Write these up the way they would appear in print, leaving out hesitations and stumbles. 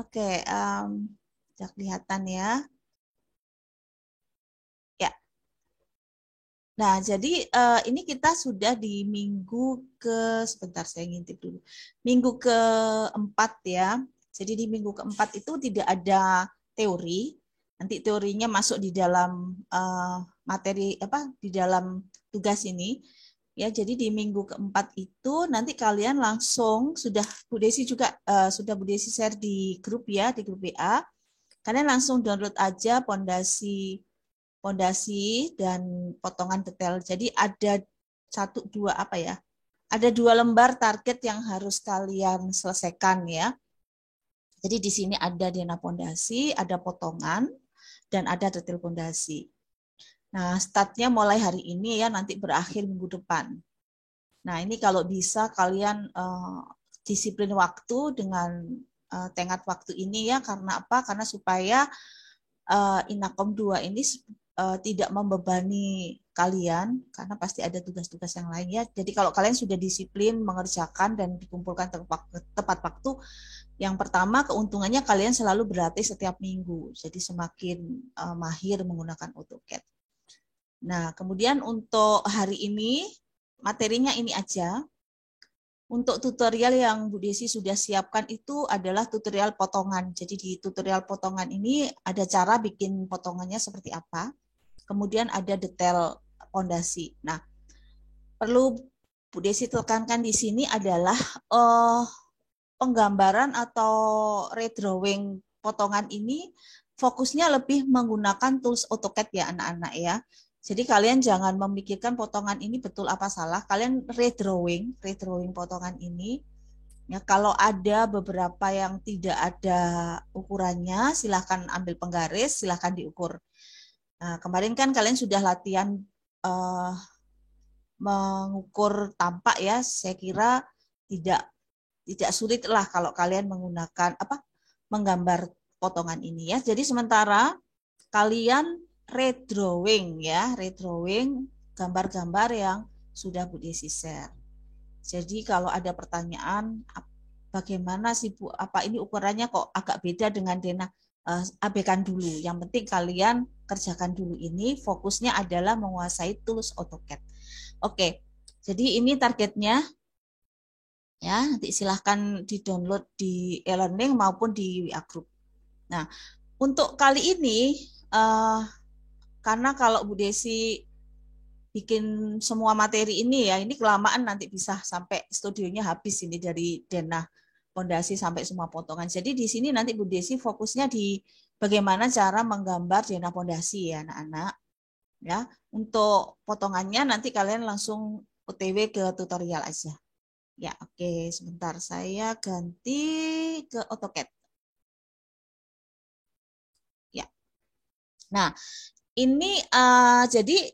Oke, sudah kelihatan ya. Ya. Nah, jadi ini kita sudah di minggu sebentar saya ngintip dulu. Minggu keempat ya. Jadi di minggu keempat itu tidak ada teori. Nanti teorinya masuk di dalam materi di dalam tugas ini. Ya, jadi di minggu keempat itu nanti kalian langsung sudah Bu Desi juga sudah Bu Desi share di grup ya, di grup WA. Kalian langsung download aja pondasi dan potongan detail. Jadi ada ada dua lembar target yang harus kalian selesaikan ya. Jadi di sini ada DNA pondasi, ada potongan, dan ada detail pondasi. Nah, startnya mulai hari ini ya, nanti berakhir minggu depan. Nah, ini kalau bisa kalian disiplin waktu dengan tenggat waktu ini ya, karena apa? Karena supaya Inakom 2 ini tidak membebani kalian, karena pasti ada tugas-tugas yang lain ya. Jadi kalau kalian sudah disiplin mengerjakan dan dikumpulkan tepat waktu, yang pertama keuntungannya kalian selalu berlatih setiap minggu. Jadi semakin mahir menggunakan AutoCAD. Nah, kemudian untuk hari ini, materinya ini aja. Untuk tutorial yang Bu Desi sudah siapkan itu adalah tutorial potongan. Jadi di tutorial potongan ini ada cara bikin potongannya seperti apa. Kemudian ada detail pondasi. Nah, perlu Bu Desi tekankan di sini adalah penggambaran atau redrawing potongan ini fokusnya lebih menggunakan tools AutoCAD ya anak-anak ya. Jadi kalian jangan memikirkan potongan ini betul apa salah. Kalian redrawing potongan ini. Ya, kalau ada beberapa yang tidak ada ukurannya, silahkan ambil penggaris, silahkan diukur. Nah, kemarin kan kalian sudah latihan mengukur tampak ya. Saya kira tidak sulit lah kalau kalian menggunakan menggambar potongan ini ya. Jadi sementara kalian redrawing gambar-gambar yang sudah Bu Desi share. Jadi kalau ada pertanyaan bagaimana sih Bu, apa ini ukurannya kok agak beda dengan denah, abaikan dulu. Yang penting kalian kerjakan dulu ini, fokusnya adalah menguasai tools AutoCAD. Oke, jadi ini targetnya. Ya, nanti silahkan di-download di e-learning maupun di WA Group. Nah, untuk kali ini, karena kalau Bu Desi bikin semua materi ini ya, ini kelamaan nanti bisa sampai studionya habis ini dari denah pondasi sampai semua potongan. Jadi di sini nanti Bu Desi fokusnya di bagaimana cara menggambar denah pondasi ya anak-anak. Ya, untuk potongannya nanti kalian langsung OTW ke tutorial aja. Ya, oke. Sebentar, saya ganti ke AutoCAD. Ya. Nah, ini jadi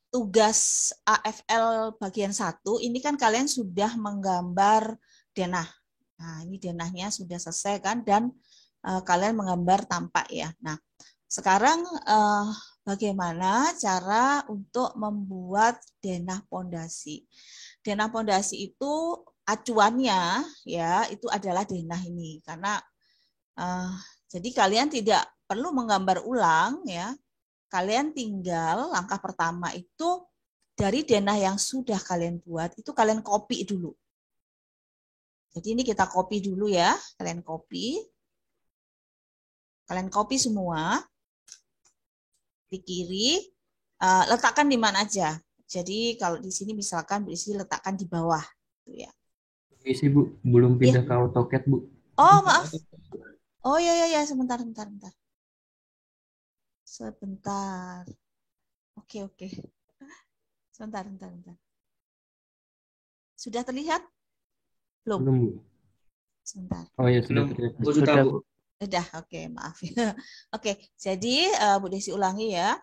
tugas AFL bagian 1, ini kan kalian sudah menggambar denah. Nah, ini denahnya sudah selesai kan, dan kalian menggambar tampak ya. Nah, sekarang bagaimana cara untuk membuat denah pondasi. Denah pondasi itu acuannya ya itu adalah denah ini, karena jadi kalian tidak perlu menggambar ulang ya. Kalian tinggal langkah pertama itu dari denah yang sudah kalian buat itu kalian copy dulu. Jadi ini kita copy dulu ya, kalian copy semua di kiri, letakkan di mana aja. Jadi kalau di sini misalkan Bu Isi letakkan di bawah, gitu ya. Isi Bu, belum pindah ke AutoCAD Bu. Oh maaf. Oh ya, sebentar. Sebentar. Oke. Sebentar. Sudah terlihat? Belum. Belum Bu. Sebentar. Oh ya sudah terlihat. Sudah Bu. Udah, oke, maaf. Oke, jadi Bu Desi ulangi ya.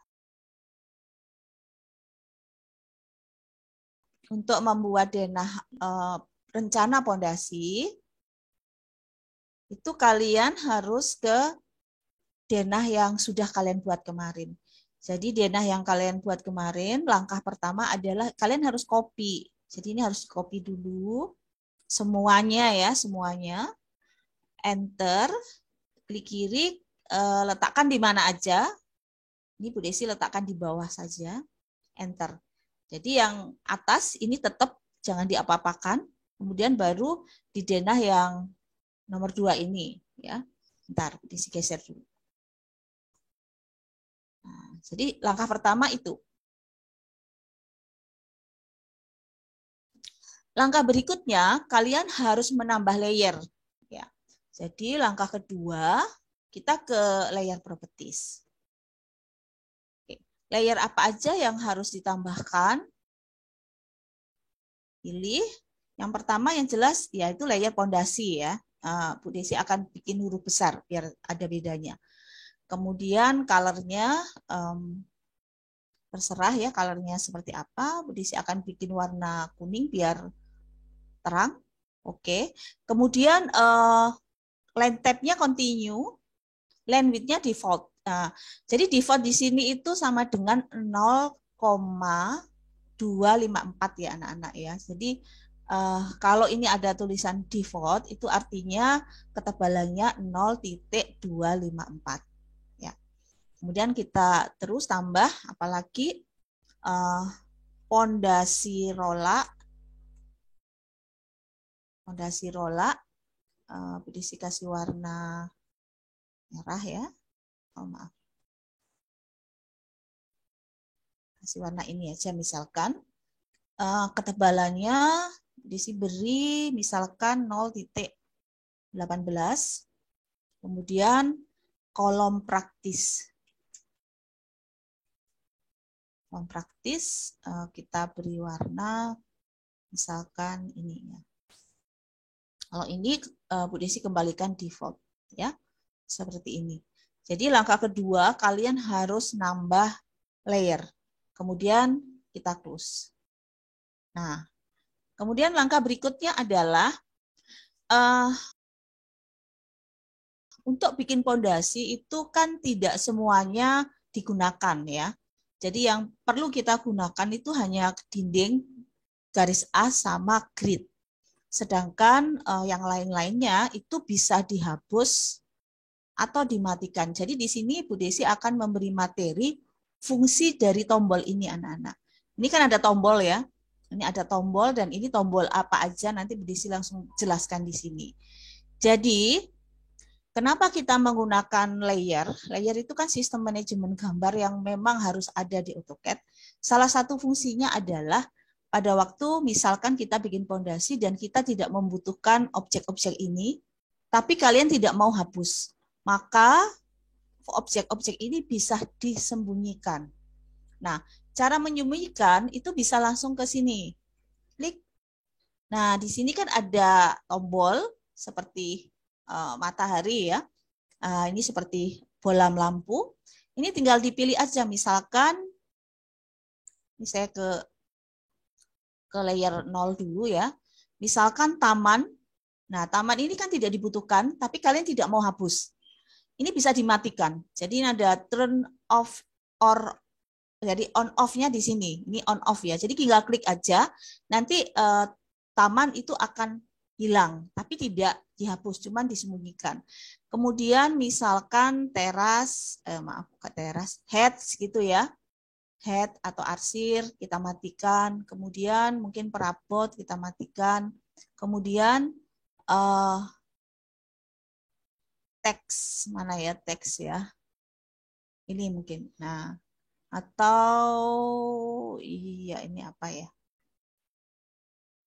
Untuk membuat denah rencana pondasi, itu kalian harus ke denah yang sudah kalian buat kemarin. Jadi denah yang kalian buat kemarin, langkah pertama adalah kalian harus copy. Jadi ini harus copy dulu semuanya ya, semuanya. Enter. klik kiri, letakkan di mana aja. Ini Bu Desi letakkan di bawah saja, enter. Jadi yang atas ini tetap jangan diapa-apakan, kemudian baru di denah yang nomor 2 ini, ya. Bentar, Bu Desi geser dulu. Nah, jadi langkah pertama itu. Langkah berikutnya, kalian harus menambah layer. Ya. Jadi langkah kedua, kita ke layer properties. Oke. Layer apa aja yang harus ditambahkan? Pilih. Yang pertama yang jelas yaitu layer pondasi ya. Bu Desi akan bikin huruf besar biar ada bedanya. Kemudian colornya terserah ya colornya seperti apa. Bu Desi akan bikin warna kuning biar terang. Oke. Kemudian line tab-nya continue, line width-nya default. Nah, jadi default di sini itu sama dengan 0,254 ya anak-anak ya. Jadi kalau ini ada tulisan default itu artinya ketebalannya 0,254 ya. Kemudian kita terus tambah apalagi pondasi rola. Pondasi rola, Bu Desi kasih warna merah ya. Oh maaf. Kasih warna ini aja misalkan. Ketebalannya Bu Desi beri misalkan 0,18. Kemudian kolom praktis. Kolom praktis kita beri warna misalkan ini ya. Kalau ini Bu Desi kembalikan default ya. Seperti ini. Jadi langkah kedua kalian harus nambah layer. Kemudian kita close. Nah, kemudian langkah berikutnya adalah untuk bikin pondasi itu kan tidak semuanya digunakan ya. Jadi yang perlu kita gunakan itu hanya dinding, garis A sama grid. Sedangkan yang lain-lainnya itu bisa dihapus atau dimatikan. Jadi di sini Bu Desi akan memberi materi fungsi dari tombol ini anak-anak. Ini kan ada tombol ya. Ini ada tombol dan ini tombol apa aja nanti Bu Desi langsung jelaskan di sini. Jadi kenapa kita menggunakan layer? Layer itu kan sistem manajemen gambar yang memang harus ada di AutoCAD. Salah satu fungsinya adalah pada waktu misalkan kita bikin pondasi dan kita tidak membutuhkan objek-objek ini, tapi kalian tidak mau hapus, maka objek-objek ini bisa disembunyikan. Nah, cara menyembunyikan itu bisa langsung ke sini. Klik. Nah, di sini kan ada tombol seperti matahari ya. Ini seperti bola lampu. Ini tinggal dipilih aja, misalkan ini saya ke layer 0 dulu ya. Misalkan taman. Nah, taman ini kan tidak dibutuhkan, tapi kalian tidak mau hapus. Ini bisa dimatikan. Jadi ini ada turn off or jadi on off-nya di sini. Ini on off ya. Jadi tinggal klik aja. Nanti taman itu akan hilang, tapi tidak dihapus, cuman disembunyikan. Kemudian misalkan teras, maaf bukan teras, heads gitu ya. Head atau arsir kita matikan, kemudian mungkin perabot kita matikan, kemudian teks mana ya, teks ya, ini mungkin, nah atau iya ini apa ya,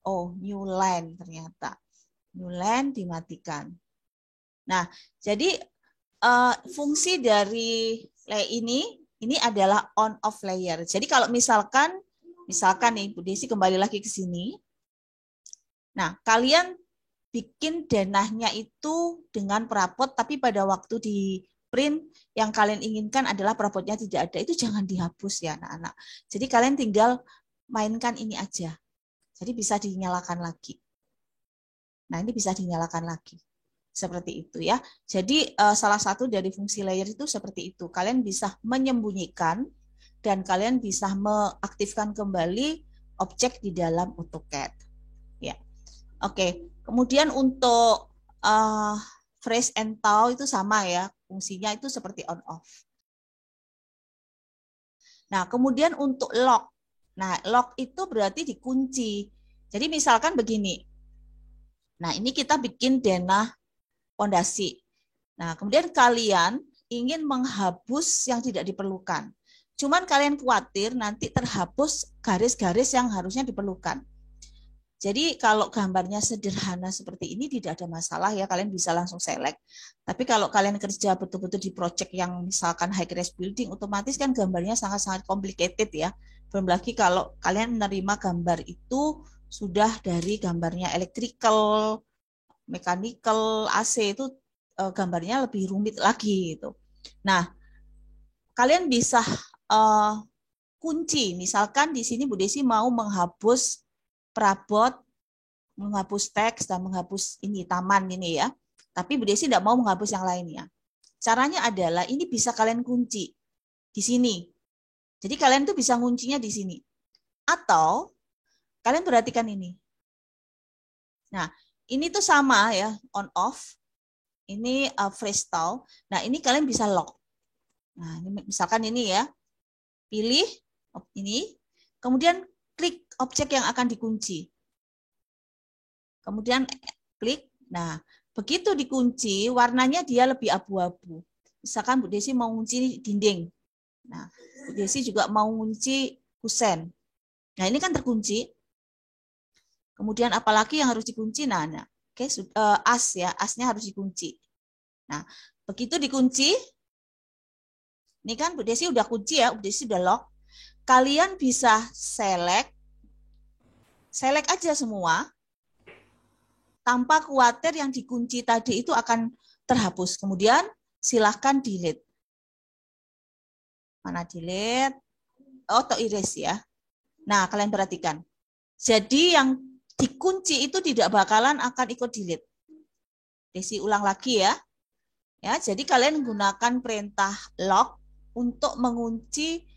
oh new line ternyata, new line dimatikan. Nah jadi fungsi dari ini adalah on off layer. Jadi kalau misalkan nih Bu Desi kembali lagi ke sini. Nah, kalian bikin denahnya itu dengan perabot tapi pada waktu di print yang kalian inginkan adalah perabotnya tidak ada, itu jangan dihapus ya anak-anak. Jadi kalian tinggal mainkan ini aja. Jadi bisa dinyalakan lagi. Nah, ini bisa dinyalakan lagi. Seperti itu ya. Jadi salah satu dari fungsi layer itu seperti itu. Kalian bisa menyembunyikan dan kalian bisa mengaktifkan kembali objek di dalam AutoCAD. Ya. Oke. Kemudian untuk freeze and thaw itu sama ya, fungsinya itu seperti on off. Nah, kemudian untuk lock. Nah, lock itu berarti dikunci. Jadi misalkan begini. Nah, ini kita bikin denah pondasi. Nah, kemudian kalian ingin menghapus yang tidak diperlukan. Cuman kalian khawatir nanti terhapus garis-garis yang harusnya diperlukan. Jadi kalau gambarnya sederhana seperti ini tidak ada masalah ya, kalian bisa langsung select. Tapi kalau kalian kerja betul-betul di project yang misalkan high rise building, otomatis kan gambarnya sangat-sangat complicated ya. Belum lagi kalau kalian menerima gambar itu sudah dari gambarnya electrical, mechanical, AC itu gambarnya lebih rumit lagi gitu. Nah, kalian bisa kunci. Misalkan di sini Bu Desi mau menghapus perabot, menghapus teks, dan menghapus ini taman ini ya. Tapi Bu Desi tidak mau menghapus yang lainnya. Caranya adalah ini bisa kalian kunci di sini. Jadi kalian tuh bisa kuncinya di sini. Atau kalian perhatikan ini. Nah, ini tuh sama ya, on off. Ini freeze thaw. Nah, ini kalian bisa lock. Nah, ini misalkan ini ya. Pilih ini, kemudian klik objek yang akan dikunci. Kemudian klik. Nah, begitu dikunci, warnanya dia lebih abu-abu. Misalkan Bu Desi mau kunci dinding. Nah, Bu Desi juga mau kunci kusen. Nah, ini kan terkunci. Kemudian apalagi yang harus dikunci? Nah, oke, as ya, asnya harus dikunci. Nah, begitu dikunci, ini kan Bu Desi udah kunci ya, Bu Desi udah lock. Kalian bisa select aja semua, tanpa khawatir yang dikunci tadi itu akan terhapus. Kemudian silahkan delete. Mana delete? Auto erase ya. Nah, kalian perhatikan. Jadi yang dikunci itu tidak bakalan akan ikut delete. Desi ulang lagi ya. Ya, jadi kalian gunakan perintah lock untuk mengunci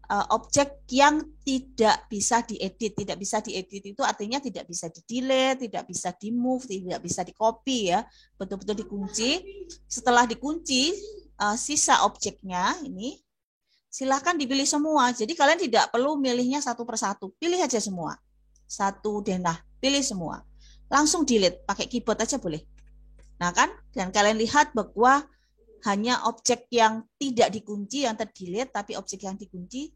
objek yang tidak bisa diedit. Tidak bisa diedit itu artinya tidak bisa di-delete, tidak bisa di-move, tidak bisa di-copy ya. Betul-betul dikunci. Setelah dikunci, sisa objeknya ini silahkan dipilih semua. Jadi kalian tidak perlu milihnya satu persatu. Pilih aja semua. Satu denah, pilih semua. Langsung delete, pakai keyboard aja boleh. Nah kan, dan kalian lihat bahwa hanya objek yang tidak dikunci yang terdelete, tapi objek yang dikunci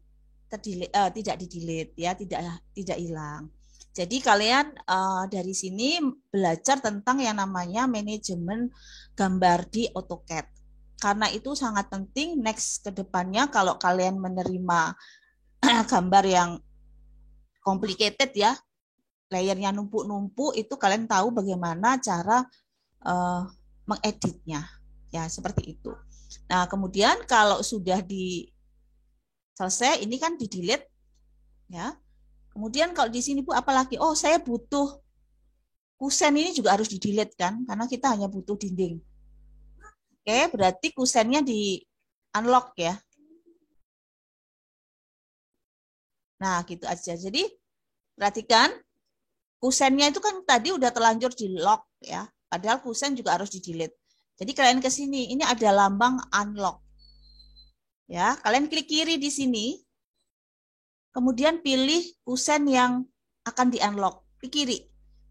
tidak di-delete ya, tidak hilang. Jadi kalian dari sini belajar tentang yang namanya manajemen gambar di AutoCAD. Karena itu sangat penting next ke depannya kalau kalian menerima gambar yang complicated ya, layernya numpuk-numpuk, itu kalian tahu bagaimana cara mengeditnya. Ya, seperti itu. Nah, kemudian kalau sudah selesai, ini kan di-delete ya. Kemudian kalau di sini Bu apalagi? Oh, saya butuh kusen, ini juga harus di-delete kan karena kita hanya butuh dinding. Oke, berarti kusennya di-unlock ya. Nah, gitu aja. Jadi, perhatikan kusennya itu kan tadi udah terlanjur di-lock ya. Padahal kusen juga harus di-delete. Jadi kalian ke sini, ini ada lambang unlock. Ya, kalian klik kiri di sini. Kemudian pilih kusen yang akan di-unlock. Klik kiri.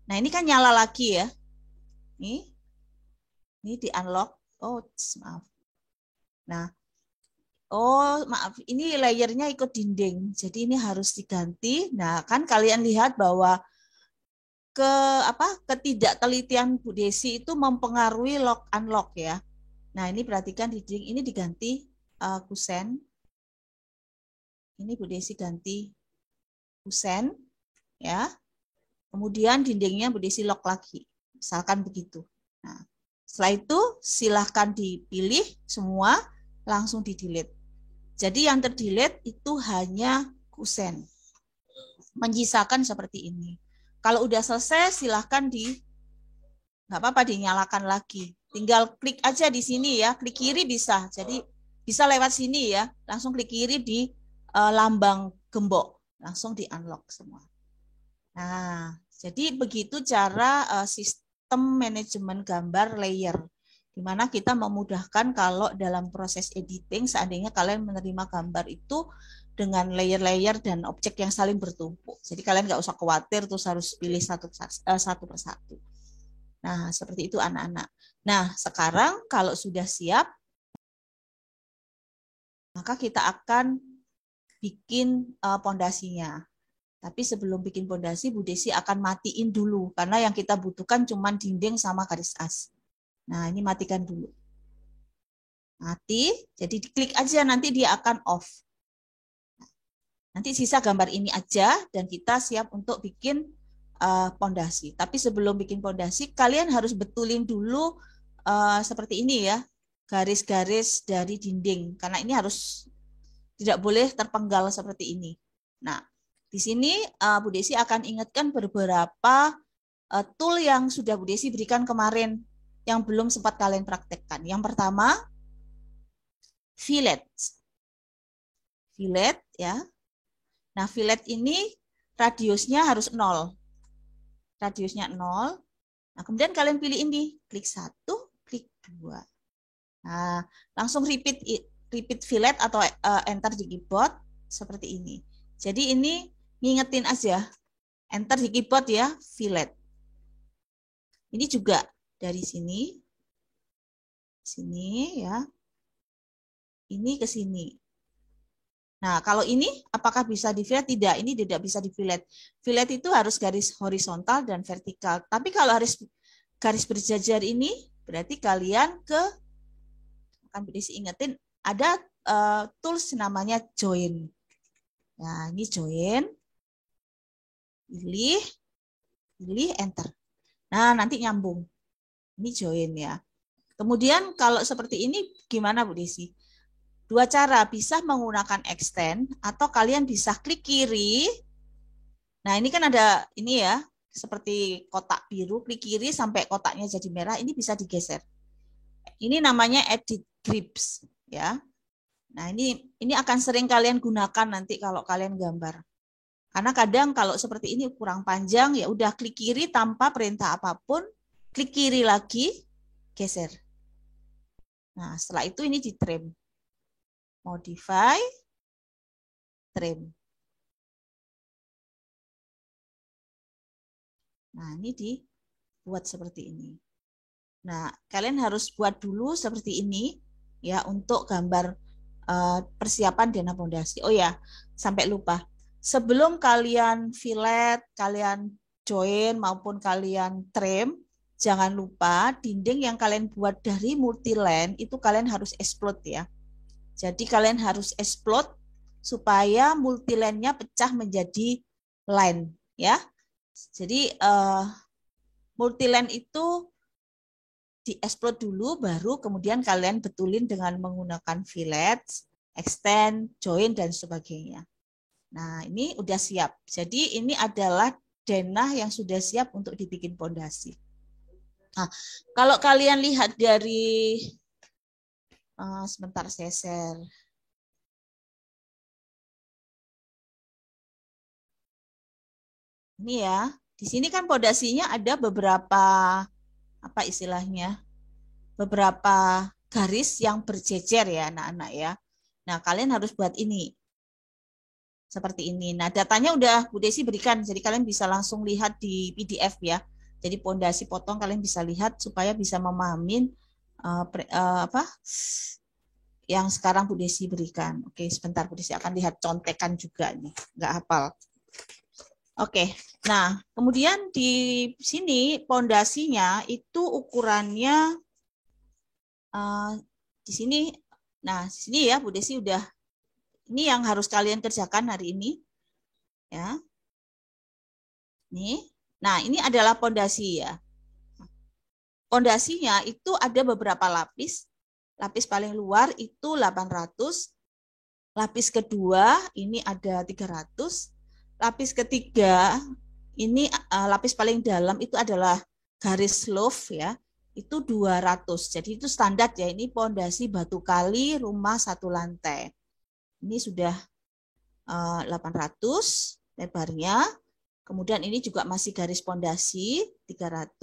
Nah, ini kan nyala lagi ya. Ini di-unlock. Oh, maaf. Nah, oh, maaf. Ini layernya ikut dinding. Jadi ini harus diganti. Nah, kan kalian lihat bahwa ketidaktelitian Bu Desi itu mempengaruhi lock unlock ya. Nah, ini perhatikan dinding ini diganti kusen. Ini Bu Desi ganti kusen ya. Kemudian dindingnya Bu Desi lock lagi. Misalkan begitu. Nah, setelah itu silahkan dipilih semua, langsung di-delete. Jadi yang ter-delete itu hanya kusen. Menyisakan seperti ini. Kalau udah selesai, silahkan nggak apa-apa dinyalakan lagi. Tinggal klik aja di sini ya, klik kiri bisa. Jadi bisa lewat sini ya, langsung klik kiri di lambang gembok, langsung di unlock semua. Nah, jadi begitu cara sistem manajemen gambar layer. di mana kita memudahkan kalau dalam proses editing seandainya kalian menerima gambar itu dengan layer-layer dan objek yang saling bertumpuk. Jadi kalian nggak usah khawatir terus harus pilih satu persatu. Nah, seperti itu anak-anak. Nah, sekarang kalau sudah siap, maka kita akan bikin pondasinya. Tapi sebelum bikin pondasi, Bu Desi akan matiin dulu karena yang kita butuhkan cuma dinding sama garis as. Nah, ini matikan dulu. Mati, jadi diklik aja nanti dia akan off. Nanti sisa gambar ini aja dan kita siap untuk bikin pondasi. Tapi sebelum bikin pondasi, kalian harus betulin dulu seperti ini ya, garis-garis dari dinding karena ini harus tidak boleh terpenggal seperti ini. Nah, di sini Bu Desi akan ingatkan beberapa tool yang sudah Bu Desi berikan kemarin yang belum sempat kalian praktekkan. Yang pertama, fillet. Fillet ya. Nah, fillet ini radiusnya harus 0. Radiusnya 0. Nah, kemudian kalian pilih ini, klik 1, klik 2. Nah, langsung repeat fillet atau enter di keyboard seperti ini. Jadi ini ngingetin aja, enter di keyboard ya, fillet. Ini juga dari sini ya, ini ke sini. Nah, kalau ini apakah bisa di fillet? Tidak, ini tidak bisa di fillet. Fillet itu harus garis horizontal dan vertikal. Tapi kalau harus garis berjajar ini, berarti kalian akan bisa ingetin, ada tools namanya join. Nah, ini join. Pilih, enter. Nah, nanti nyambung. Ini join ya. Kemudian kalau seperti ini gimana Bu Desi? Dua cara, bisa menggunakan extend atau kalian bisa klik kiri. Nah, ini kan ada ini ya, seperti kotak biru, klik kiri sampai kotaknya jadi merah, ini bisa digeser. Ini namanya edit grips ya. Nah, ini akan sering kalian gunakan nanti kalau kalian gambar. Karena kadang kalau seperti ini kurang panjang, ya udah klik kiri tanpa perintah apapun, klik kiri lagi, geser. Nah, setelah itu ini di trim. Modify, trim. Nah, ini dibuat seperti ini. Nah, kalian harus buat dulu seperti ini ya untuk gambar persiapan dana pondasi. Oh ya, sampai lupa. Sebelum kalian fillet, kalian join maupun kalian trim, jangan lupa dinding yang kalian buat dari multiline itu kalian harus explode ya. Jadi kalian harus explode supaya multiline-nya pecah menjadi line ya. Jadi multiline itu di-explode dulu, baru kemudian kalian betulin dengan menggunakan fillet, extend, join, dan sebagainya. Nah, ini udah siap. Jadi ini adalah denah yang sudah siap untuk dibikin pondasi. Nah, kalau kalian lihat dari sebentar saya share. Ini ya, di sini kan pondasinya ada beberapa apa istilahnya? Beberapa garis yang berjejer ya, anak-anak ya. Nah, kalian harus buat ini. Seperti ini. Nah, datanya udah Bu Desi berikan, jadi kalian bisa langsung lihat di PDF ya. Jadi pondasi potong kalian bisa lihat supaya bisa memahamin apa yang sekarang Bu Desi berikan. Oke, sebentar Bu Desi akan lihat contekan juga nih, nggak hafal. Oke, nah kemudian di sini pondasinya itu ukurannya di sini. Nah, di sini ya Bu Desi udah. Ini yang harus kalian kerjakan hari ini. Ya. Nih. Nah, ini adalah pondasi ya. Pondasinya itu ada beberapa lapis. Lapis paling luar itu 800. Lapis kedua ini ada 300. Lapis ketiga ini lapis paling dalam itu adalah garis loaf ya. Itu 200. Jadi itu standar ya. Ini pondasi batu kali rumah satu lantai. Ini sudah 800 lebarnya. Kemudian ini juga masih garis pondasi 300.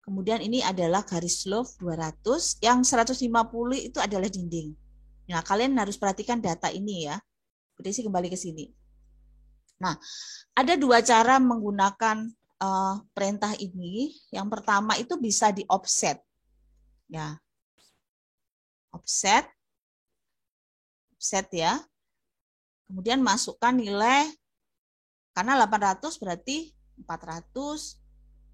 Kemudian ini adalah garis loaf 200, yang 150 itu adalah dinding. Nah, kalian harus perhatikan data ini ya. Bu Desi kembali ke sini. Nah, ada dua cara menggunakan perintah ini. Yang pertama itu bisa di offset. Ya. Offset ya. Kemudian masukkan nilai, karena 800 berarti 400.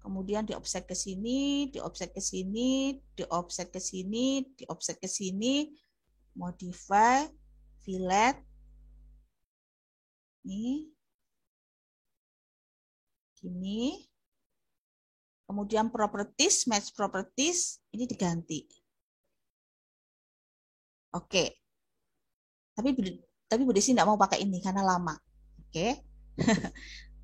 Kemudian di-offset ke sini, di-offset ke sini, di-offset ke sini, di-offset ke sini, modify, fillet, ini, gini. Kemudian properties, match properties, ini diganti. Oke. Tapi Bu Desi tidak mau pakai ini karena lama. Oke.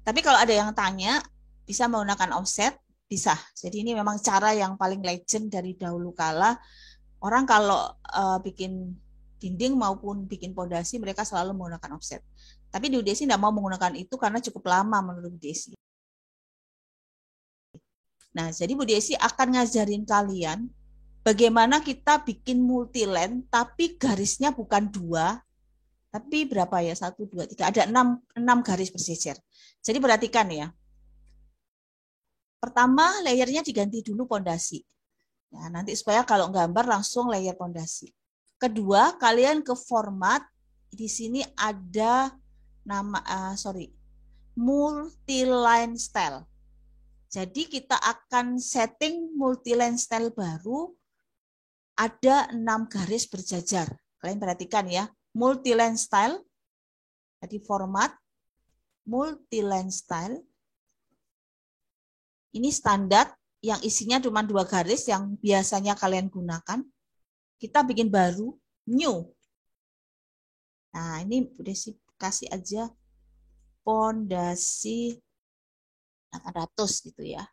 Tapi kalau ada yang tanya, bisa menggunakan offset, bisa. Jadi ini memang cara yang paling legend dari dahulu kala. Orang kalau bikin dinding maupun bikin pondasi, mereka selalu menggunakan offset. Tapi Bu Desi tidak mau menggunakan itu karena cukup lama menurut Bu Desi. Nah, jadi Bu Desi akan ngajarin kalian bagaimana kita bikin multiline, tapi garisnya bukan 2, tapi berapa ya? 1, 2, 3. Ada 6 garis berjejer. Jadi perhatikan ya. Pertama, layernya diganti dulu pondasi. Ya, nanti supaya kalau gambar langsung layer pondasi. Kedua, kalian ke format. Di sini ada multi-line style. Jadi kita akan setting multi-line style baru. Ada 6 garis berjajar. Kalian perhatikan ya. Multi-line style. Jadi format multi-line style. Ini standar yang isinya cuma 2 garis yang biasanya kalian gunakan. Kita bikin baru, new. Nah, ini Bu Desi kasih aja pondasi 800 gitu ya.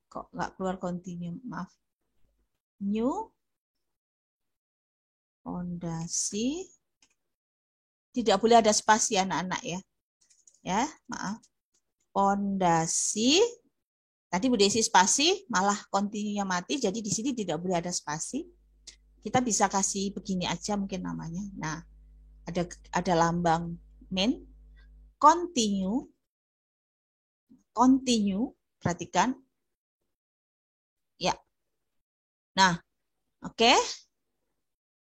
Kok nggak keluar continue, maaf. New, pondasi, tidak boleh ada spasi anak-anak ya. Ya, maaf. Pondasi. Tadi Bu Desi spasi, malah continue-nya mati, jadi di sini tidak boleh ada spasi. Kita bisa kasih begini aja mungkin namanya. Nah, ada lambang main, continue, perhatikan. Ya. Nah, oke.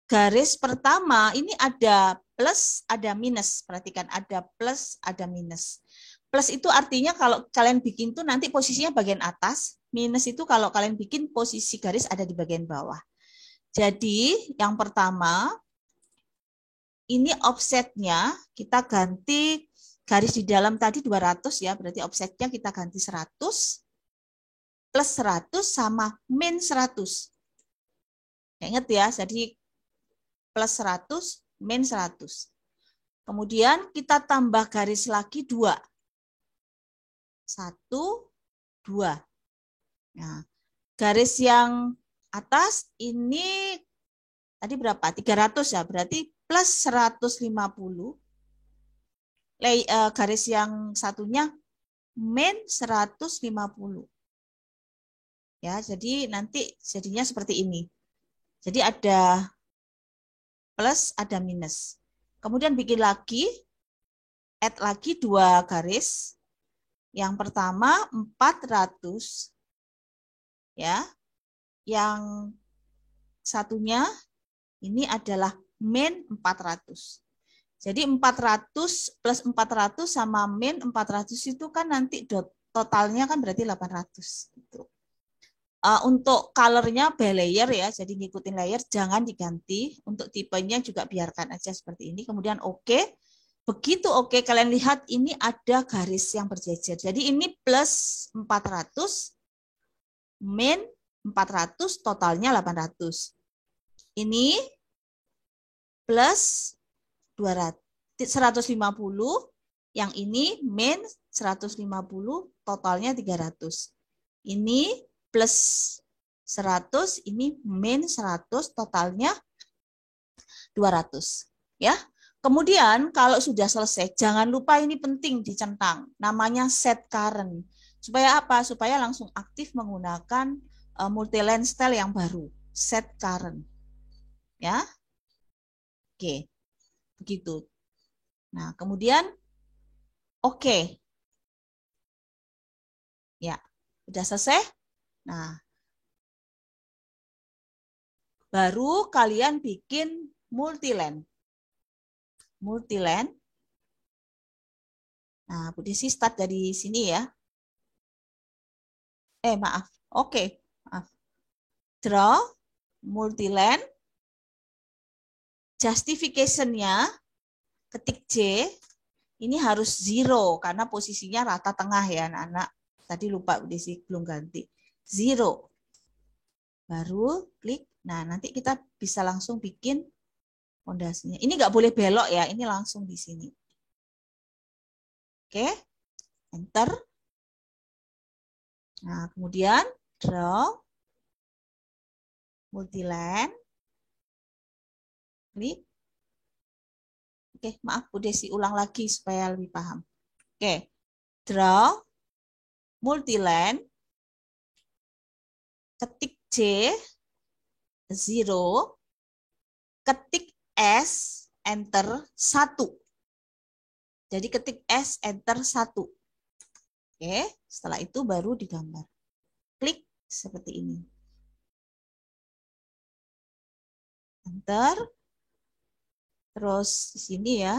Garis pertama ini ada plus, ada minus. Perhatikan, ada plus, ada minus. Plus itu artinya kalau kalian bikin tuh nanti posisinya bagian atas. Minus itu kalau kalian bikin posisi garis ada di bagian bawah. Jadi yang pertama, ini offsetnya kita ganti garis di dalam tadi 200 ya. Berarti offsetnya kita ganti 100. Plus 100 sama min 100. Ingat ya, jadi plus 100, min 100. Kemudian kita tambah garis lagi 2. 1, 2. Nah, garis yang atas ini tadi berapa? 300 ya, berarti plus 150. Garis yang satunya min 150. Ya, jadi nanti jadinya seperti ini. Jadi ada plus, ada minus. Kemudian bikin lagi, add lagi 2 garis. Yang pertama 400, ya. Yang satunya ini adalah min 400. Jadi 400 plus 400 sama min 400 itu kan nanti totalnya kan berarti 800. Gitu. Untuk colornya by layer ya, jadi ngikutin layer, jangan diganti. Untuk tipenya juga biarkan aja seperti ini. Kemudian oke. Begitu oke, kalian lihat ini ada garis yang berjejer. Jadi ini plus 400, min 400, totalnya 800. Ini plus 150, yang ini min 150, totalnya 300. Ini plus 100, ini min 100, totalnya 200. Ya. Kemudian kalau sudah selesai, jangan lupa ini penting dicentang. Namanya set current. Supaya apa? Supaya langsung aktif menggunakan multi-line style yang baru. Set current. Ya. Oke. Begitu. Nah, kemudian oke. Ya. Sudah selesai? Nah, baru kalian bikin multi-line. Multi-line. Nah, Bu Desi start dari sini ya. Maaf. Oke, maaf. Draw, multi-line, justification-nya, ketik J, ini harus 0, karena posisinya rata tengah ya anak-anak. Tadi lupa Bu Desi belum ganti. 0. Baru klik. Nah, nanti kita bisa langsung bikin fondasinya. Ini nggak boleh belok ya, ini langsung di sini. Oke, enter. Nah, kemudian draw, multi-line, klik. Oke, maaf Bu Desi ulang lagi supaya lebih paham. Oke, draw, multi-line, ketik C, 0, ketik S, enter 1. Jadi ketik S, enter 1. Oke, setelah itu baru digambar. Klik seperti ini. Enter. Terus di sini ya.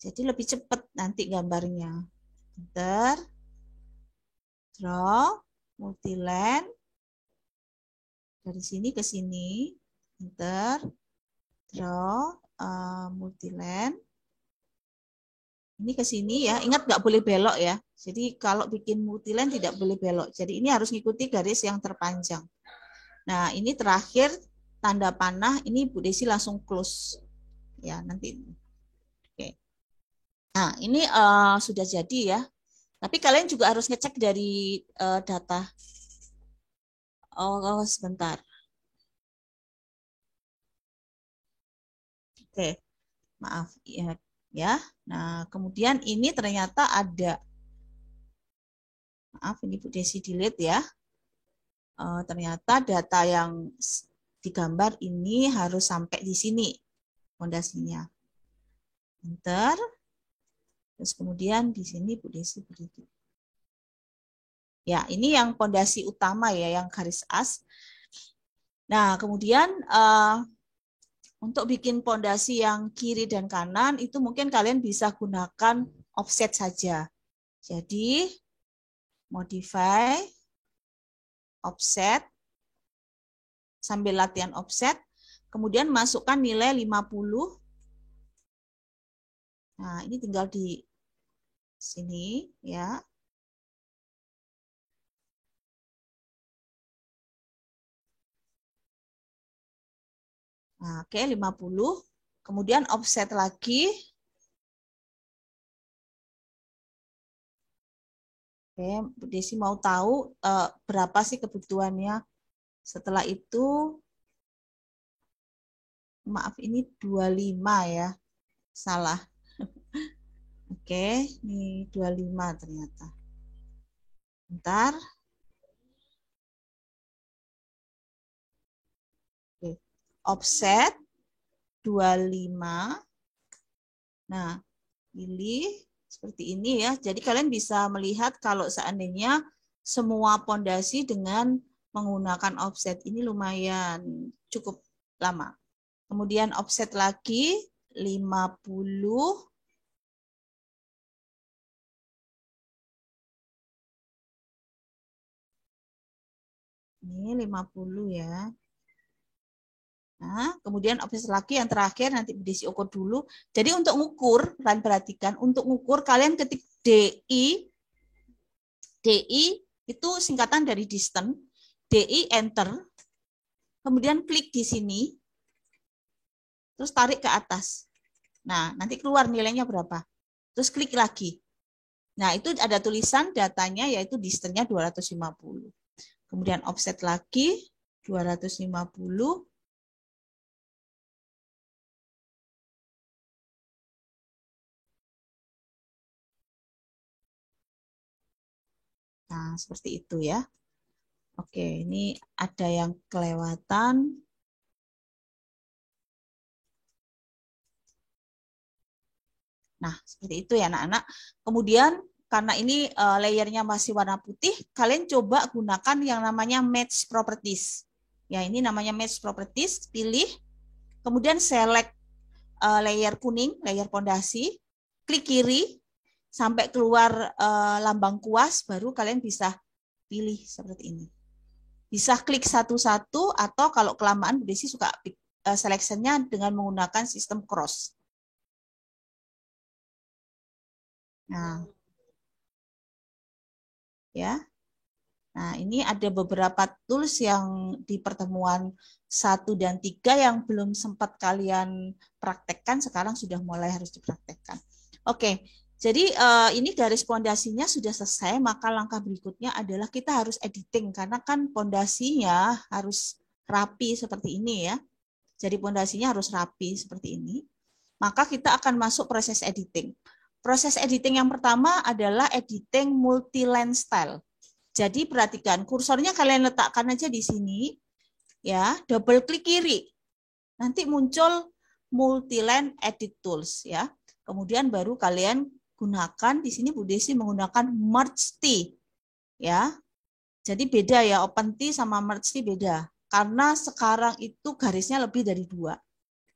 Jadi lebih cepat nanti gambarnya. Enter. Draw. Multi-line. Dari sini ke sini. Enter. Draw. Multi-line. Ini ke sini ya. Ingat nggak boleh belok ya. Jadi kalau bikin multi-line tidak boleh belok. Jadi ini harus mengikuti garis yang terpanjang. Nah, ini terakhir tanda panah. Ini Bu Desi langsung close. Ya, nanti. Oke. Nah, ini sudah jadi ya. Tapi kalian juga harus ngecek dari data. Oh, sebentar. Oke, maaf ya. Nah, kemudian ini ternyata ada. Maaf, ini Bu Desi delete ya. Ternyata data yang digambar ini harus sampai di sini fondasinya. Enter. Terus kemudian di sini Bu Desi begitu. Ya, ini yang fondasi utama ya, yang garis as. Nah, kemudian untuk bikin fondasi yang kiri dan kanan itu mungkin kalian bisa gunakan offset saja. Jadi modify offset sambil latihan offset, kemudian masukkan nilai 50. Nah, ini tinggal di sini ya. Nah, oke, 50. Kemudian offset lagi. Oke, Bu Desi mau tahu berapa sih kebutuhannya. Setelah itu, maaf ini 25 ya. Salah. Oke, ini 25 ternyata. Bentar. Oke. Offset 25. Nah, pilih seperti ini ya. Jadi kalian bisa melihat kalau seandainya semua pondasi dengan menggunakan offset ini lumayan cukup lama. Kemudian offset lagi 50. Ini 50 ya. Nah, kemudian offset lagi yang terakhir nanti diisi ukur dulu. Jadi untuk ngukur, kalian perhatikan, untuk ngukur kalian ketik DI. DI itu singkatan dari distance. DI enter. Kemudian klik di sini. Terus tarik ke atas. Nah, nanti keluar nilainya berapa. Terus klik lagi. Nah, itu ada tulisan datanya yaitu distance-nya 250. Kemudian offset lagi 250. Nah, seperti itu ya. Oke, ini ada yang kelewatan. Nah, seperti itu ya anak-anak. Kemudian karena ini layernya masih warna putih, kalian coba gunakan yang namanya match properties. Ya, ini namanya match properties, pilih, kemudian select layer kuning, layer pondasi, klik kiri, sampai keluar lambang kuas, baru kalian bisa pilih seperti ini. Bisa klik satu-satu, atau kalau kelamaan, Bu Desi suka seleksinya dengan menggunakan sistem cross. Nah, ya. Nah, ini ada beberapa tools yang di pertemuan 1 dan 3 yang belum sempat kalian praktekkan, sekarang sudah mulai harus dipraktekkan. Oke, jadi ini garis pondasinya sudah selesai, maka langkah berikutnya adalah kita harus editing, karena kan pondasinya harus rapi seperti ini ya. Jadi pondasinya harus rapi seperti ini. Maka kita akan masuk proses editing. Proses editing yang pertama adalah editing multi-line style. Jadi perhatikan, kursornya kalian letakkan aja di sini, ya, double klik kiri. Nanti muncul multi-line edit tools, ya. Kemudian baru kalian gunakan di sini Bu Desi menggunakan merge T, ya. Jadi beda ya, open T sama merge T beda. Karena sekarang itu garisnya lebih dari 2.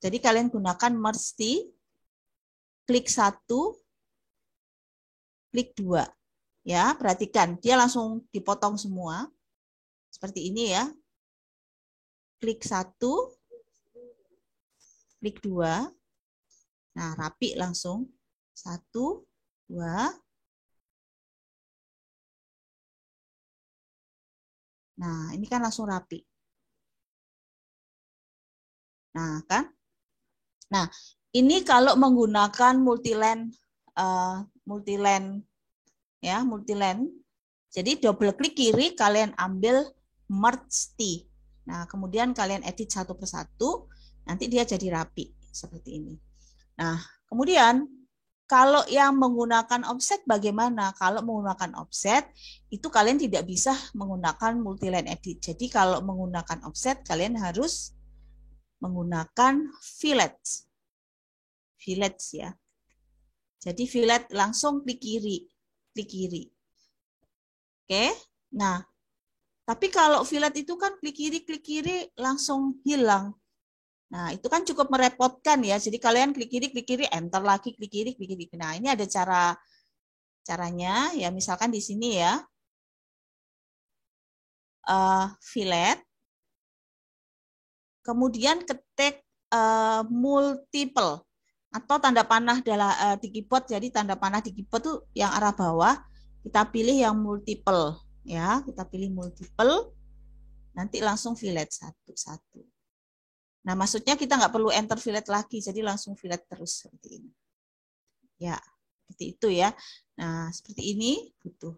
Jadi kalian gunakan merge T, klik 1, klik 2. Ya, perhatikan, dia langsung dipotong semua. Seperti ini ya. Klik 1, klik 2. Nah, rapi langsung. 1, 2. Nah, ini kan langsung rapi. Nah, kan? Nah, ini kalau menggunakan multiline ya, multiline. Jadi double klik kiri, kalian ambil merge T. Nah, kemudian kalian edit satu persatu, nanti dia jadi rapi seperti ini. Nah, kemudian kalau yang menggunakan offset bagaimana? Kalau menggunakan offset, itu kalian tidak bisa menggunakan multiline edit. Jadi kalau menggunakan offset, kalian harus menggunakan fillet. Fillet ya. Jadi fillet langsung klik kiri. Klik kiri. Oke. Nah, tapi kalau fillet itu kan klik kiri langsung hilang. Nah, itu kan cukup merepotkan ya. Jadi kalian klik kiri, enter lagi, klik kiri. Nah, ini ada caranya ya. Misalkan di sini ya, fillet, kemudian ketik multiple atau tanda panah di keyboard. Jadi tanda panah di keyboard tuh yang arah bawah. Kita pilih yang multiple ya. Kita pilih multiple. Nanti langsung fillet satu-satu. Nah, maksudnya kita nggak perlu enter fillet lagi, jadi langsung fillet terus seperti ini. Ya, seperti itu ya. Nah, seperti ini butuh.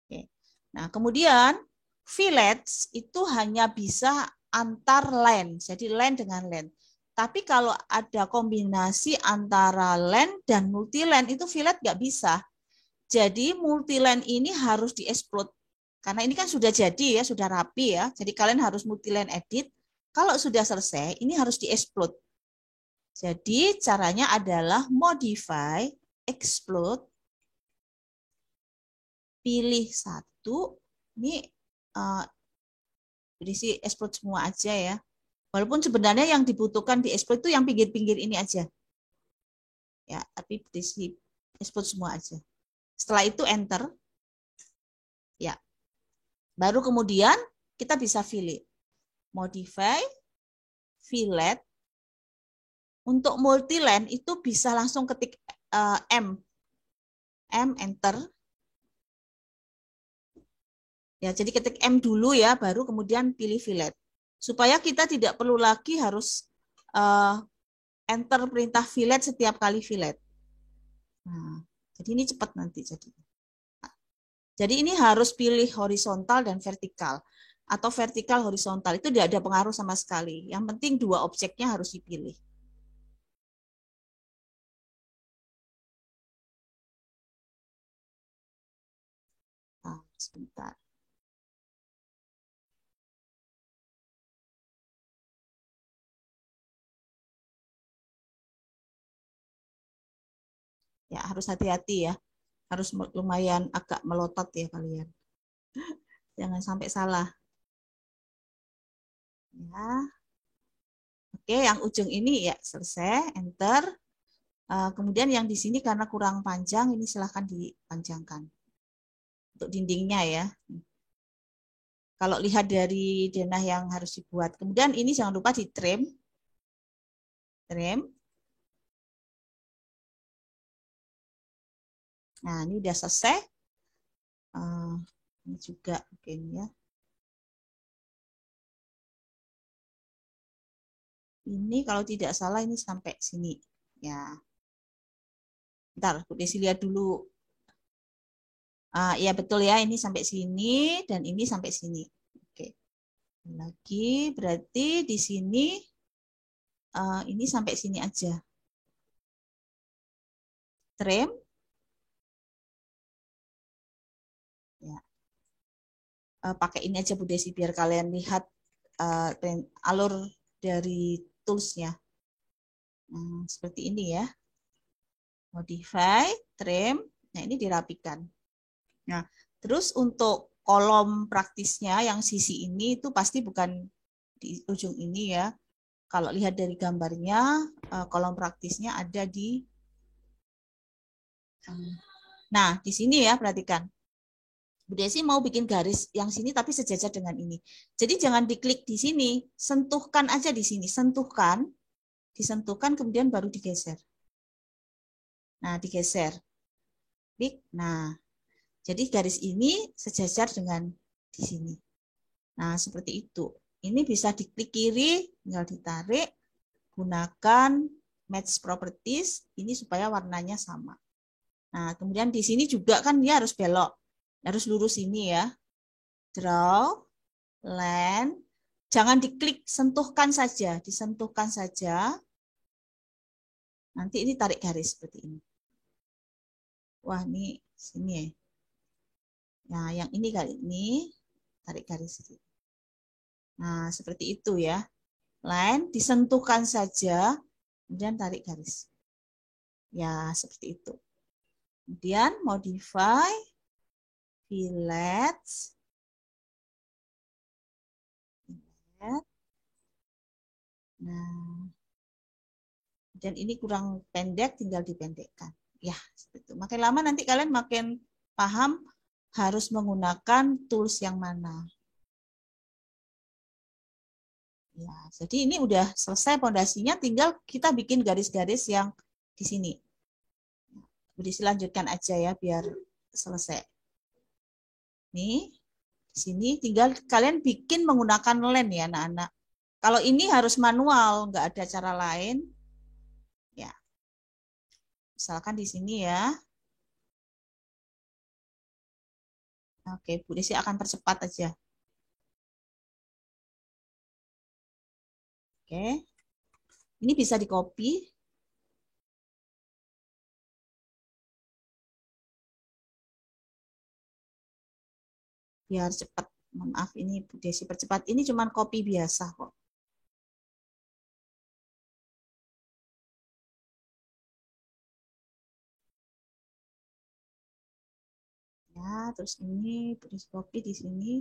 Oke. Nah, kemudian fillets itu hanya bisa antar line, jadi line dengan line. Tapi kalau ada kombinasi antara line dan multi line itu fillet nggak bisa. Jadi multi line ini harus diexplode. Karena ini kan sudah jadi ya, sudah rapi ya. Jadi kalian harus multi line edit. Kalau sudah selesai, ini harus di-explode. Jadi caranya adalah modify, explode, pilih satu, ini berisi explode semua aja ya. Walaupun sebenarnya yang dibutuhkan di explode itu yang pinggir-pinggir ini aja. Ya, tapi berisi explode semua aja. Setelah itu enter. Ya. Baru kemudian kita bisa fillet. Modify, fillet. Untuk multiline itu bisa langsung ketik M, enter. Ya, jadi ketik M dulu ya, baru kemudian pilih fillet. Supaya kita tidak perlu lagi harus enter perintah fillet setiap kali fillet. Nah, jadi ini cepat nanti jadi. Jadi ini harus pilih horizontal dan vertikal. Atau vertikal horizontal, itu tidak ada pengaruh sama sekali. Yang penting dua objeknya harus dipilih. sebentar. Ya, harus hati-hati ya. Harus lumayan agak melotot ya kalian. Jangan sampai salah. Ya. Oke, yang ujung ini ya selesai, enter. Kemudian yang di sini karena kurang panjang, ini silahkan dipanjangkan. Untuk dindingnya ya. Kalau lihat dari denah yang harus dibuat. Kemudian ini jangan lupa di trim. Trim. Nah, ini udah selesai. Ini juga mungkin ya. Ini kalau tidak salah ini sampai sini. Ya. Bentar, Bu Desi lihat dulu. Ya betul ya, ini sampai sini dan ini sampai sini. Oke. Lagi berarti di sini ini sampai sini aja. Trim. Ya. Pakai ini aja Bu Desi biar kalian lihat alur dari toolsnya. Seperti ini ya. Modify, trim. Nah, ini dirapikan. Nah, terus untuk kolom praktisnya yang sisi ini itu pasti bukan di ujung ini ya. Kalau lihat dari gambarnya, kolom praktisnya ada di nah, di sini ya, perhatikan. Bu Desi mau bikin garis yang sini tapi sejajar dengan ini. Jadi jangan diklik di sini, sentuhkan aja di sini, sentuhkan, disentuhkan kemudian baru digeser. Nah, digeser. Klik. Nah, jadi garis ini sejajar dengan di sini. Nah, seperti itu. Ini bisa diklik kiri, tinggal ditarik, gunakan match properties, ini supaya warnanya sama. Nah, kemudian di sini juga kan dia harus belok. Harus lurus ini ya. Draw, land, jangan diklik, sentuhkan saja. Disentuhkan saja. Nanti ini tarik garis seperti ini. Wah, ini sini ya. Nah, yang ini kali ini tarik garis. Nah, seperti itu ya. Line disentuhkan saja, kemudian tarik garis. Ya, seperti itu. Kemudian modify, fillet. Nah, dan ini kurang pendek, tinggal dipendekkan. Ya, seperti itu. Makin lama nanti kalian makin paham harus menggunakan tools yang mana. Ya, jadi ini udah selesai pondasinya, tinggal kita bikin garis-garis yang di sini. Dilanjutkan aja ya biar selesai. Nih, di sini tinggal kalian bikin menggunakan lens ya anak-anak. Kalau ini harus manual, nggak ada cara lain. Ya, misalkan di sini ya. Oke, Bu Desi akan percepat aja. Oke, ini bisa di copy. Biar cepat. Maaf, ini Bu Desi percepat. Ini cuma copy biasa kok. Ya, terus ini Bu Desi copy di sini.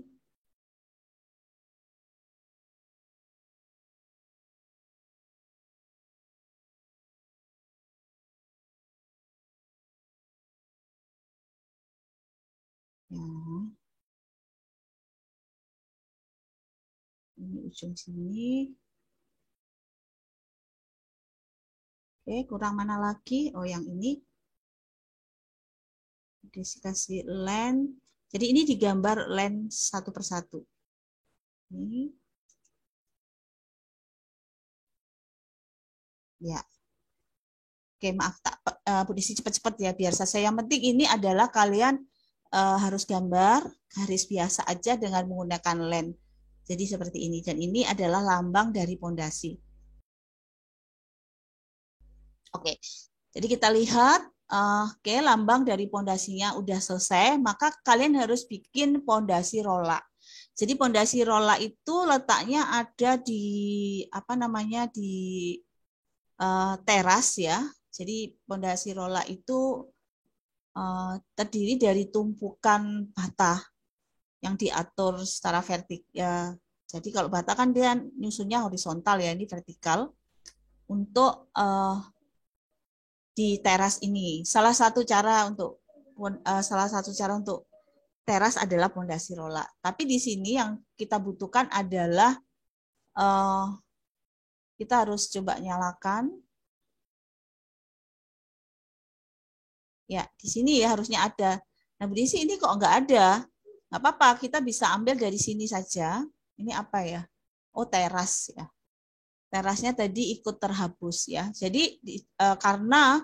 Ya. Ini ujung sini. Oke, kurang mana lagi? Oh, yang ini. Dikasih line. Jadi ini digambar line satu persatu. Ini. Ya. Oke, maaf tak Bu Desi cepat-cepat ya biar saya. Yang penting ini adalah kalian harus gambar garis biasa aja dengan menggunakan line. Jadi seperti ini dan ini adalah lambang dari pondasi. Oke. Jadi kita lihat Oke, lambang dari pondasinya udah selesai, maka kalian harus bikin pondasi rola. Jadi pondasi rola itu letaknya ada di apa namanya di teras ya. Jadi pondasi rola itu terdiri dari tumpukan bata yang diatur secara vertikal. Ya. Jadi kalau bata kan dia nyusunnya horizontal ya, ini vertikal. Untuk di teras ini. Salah satu cara untuk teras adalah pondasi rola. Tapi di sini yang kita butuhkan adalah kita harus coba nyalakan. Ya, di sini ya harusnya ada. Nah, di sini kok nggak ada? Nggak apa-apa, kita bisa ambil dari sini saja. Ini apa ya? Oh, teras ya. Terasnya tadi ikut terhapus ya. Jadi karena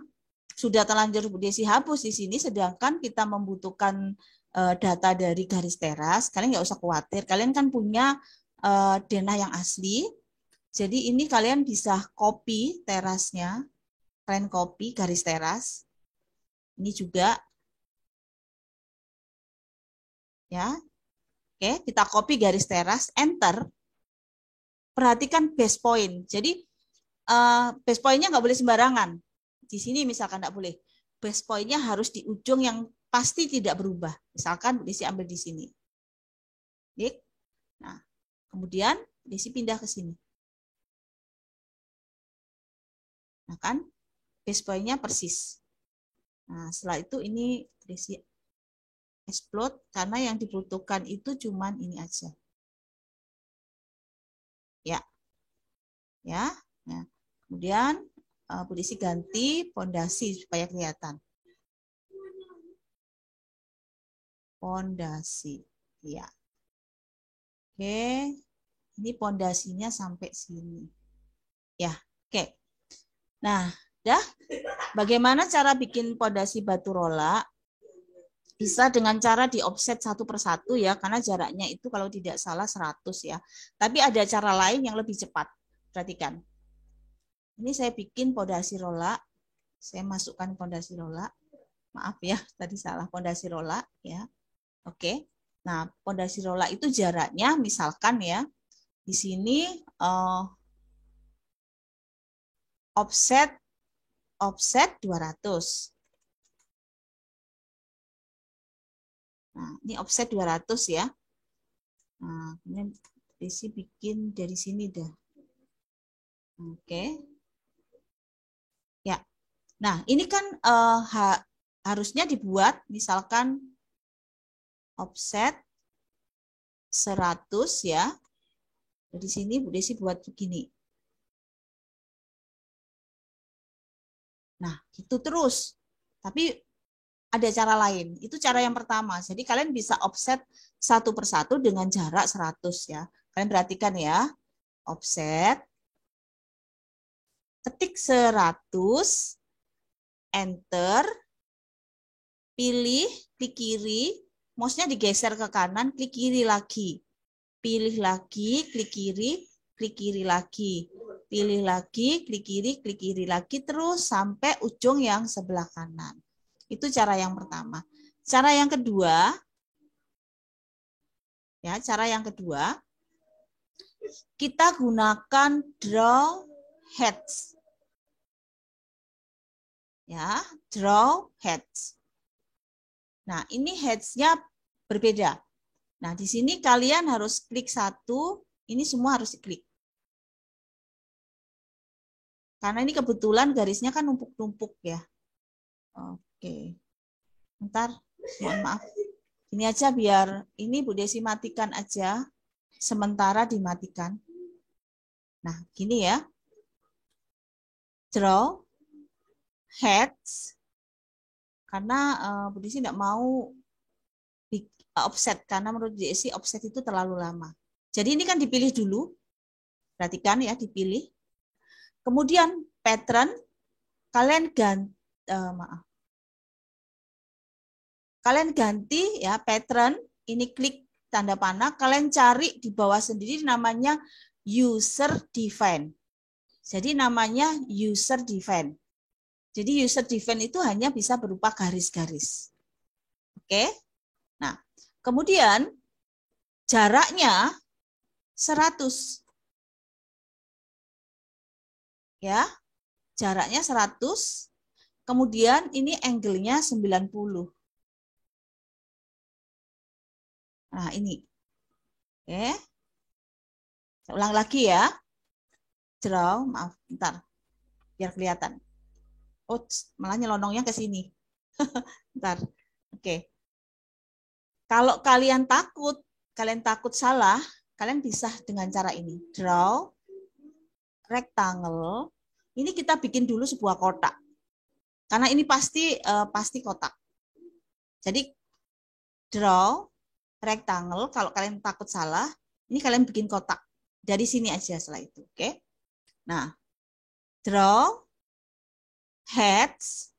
sudah terlanjur desi hapus di sini, sedangkan kita membutuhkan data dari garis teras, kalian nggak usah khawatir. Kalian kan punya denah yang asli. Jadi ini kalian bisa copy terasnya. Kalian copy garis teras. Ini juga ya. Oke, kita copy garis teras, enter. Perhatikan base point. Jadi base point-nya nggak boleh sembarangan. Di sini misalkan nggak boleh. Base point-nya harus di ujung yang pasti tidak berubah. Misalkan Desi ambil di sini. Klik. Nah, kemudian Desi pindah ke sini. Nah kan, base point-nya persis. Nah, setelah itu ini Desi explode karena yang dibutuhkan itu cuman ini aja. Ya. Ya. Nah, kemudian Bu Desi ganti pondasi supaya kelihatan. Pondasi. Ya. Oke. Ini pondasinya sampai sini. Ya, oke. Nah, dah. Bagaimana cara bikin pondasi batu rola? Bisa dengan cara di offset satu persatu ya, karena jaraknya itu kalau tidak salah 100 ya. Tapi ada cara lain yang lebih cepat. Perhatikan. Ini saya bikin pondasi rola. Saya masukkan pondasi rola. Maaf ya, tadi salah pondasi rola ya. Oke. Nah, pondasi rola itu jaraknya misalkan ya, di sini offset 200. Nah, ini offset 200 ya. Nah, kemudian Desi bikin dari sini dah. Oke. Ya. Nah, ini kan harusnya dibuat misalkan offset 100 ya. Dari sini Bu Desi buat begini. Nah, gitu terus. Tapi ada cara lain. Itu cara yang pertama. Jadi kalian bisa offset satu persatu dengan jarak 100 ya. Kalian perhatikan ya. Offset. Ketik 100. Enter. Pilih, klik kiri. Mouse-nya digeser ke kanan, klik kiri lagi. Pilih lagi, klik kiri lagi. Pilih lagi, klik kiri lagi, terus sampai ujung yang sebelah kanan. Itu cara yang pertama. Cara yang kedua, kita gunakan draw heads. Ya, draw heads. Nah, ini heads-nya berbeda. Nah, di sini kalian harus klik satu, ini semua harus diklik. Karena ini kebetulan garisnya kan numpuk-numpuk ya. Oke. Bentar, mohon maaf. Ini aja biar, ini Bu Desi matikan aja, sementara dimatikan. Nah, gini ya. Draw, heads, karena Bu Desi tidak mau offset, karena menurut Bu Desi offset itu terlalu lama. Jadi ini kan dipilih dulu, perhatikan ya, dipilih. Kemudian pattern, kalian ganti, kalian ganti ya pattern, ini klik tanda panah, kalian cari di bawah sendiri namanya user define. Jadi namanya user define. Jadi user defined itu hanya bisa berupa garis-garis. Oke. Nah, kemudian jaraknya 100. Ya. Jaraknya 100. Kemudian ini angle-nya 90. Nah, ini. Oke. Saya ulang lagi ya. Draw, maaf, bentar. Biar kelihatan. Oh, malah nyelonongnya ke sini. Bentar. Oke. Kalau kalian takut salah, kalian bisa dengan cara ini. Draw rectangle. Ini kita bikin dulu sebuah kotak. Karena ini pasti kotak. Jadi draw rectangle, kalau kalian takut salah, ini kalian bikin kotak. Dari sini aja setelah itu, oke? Nah, draw heads.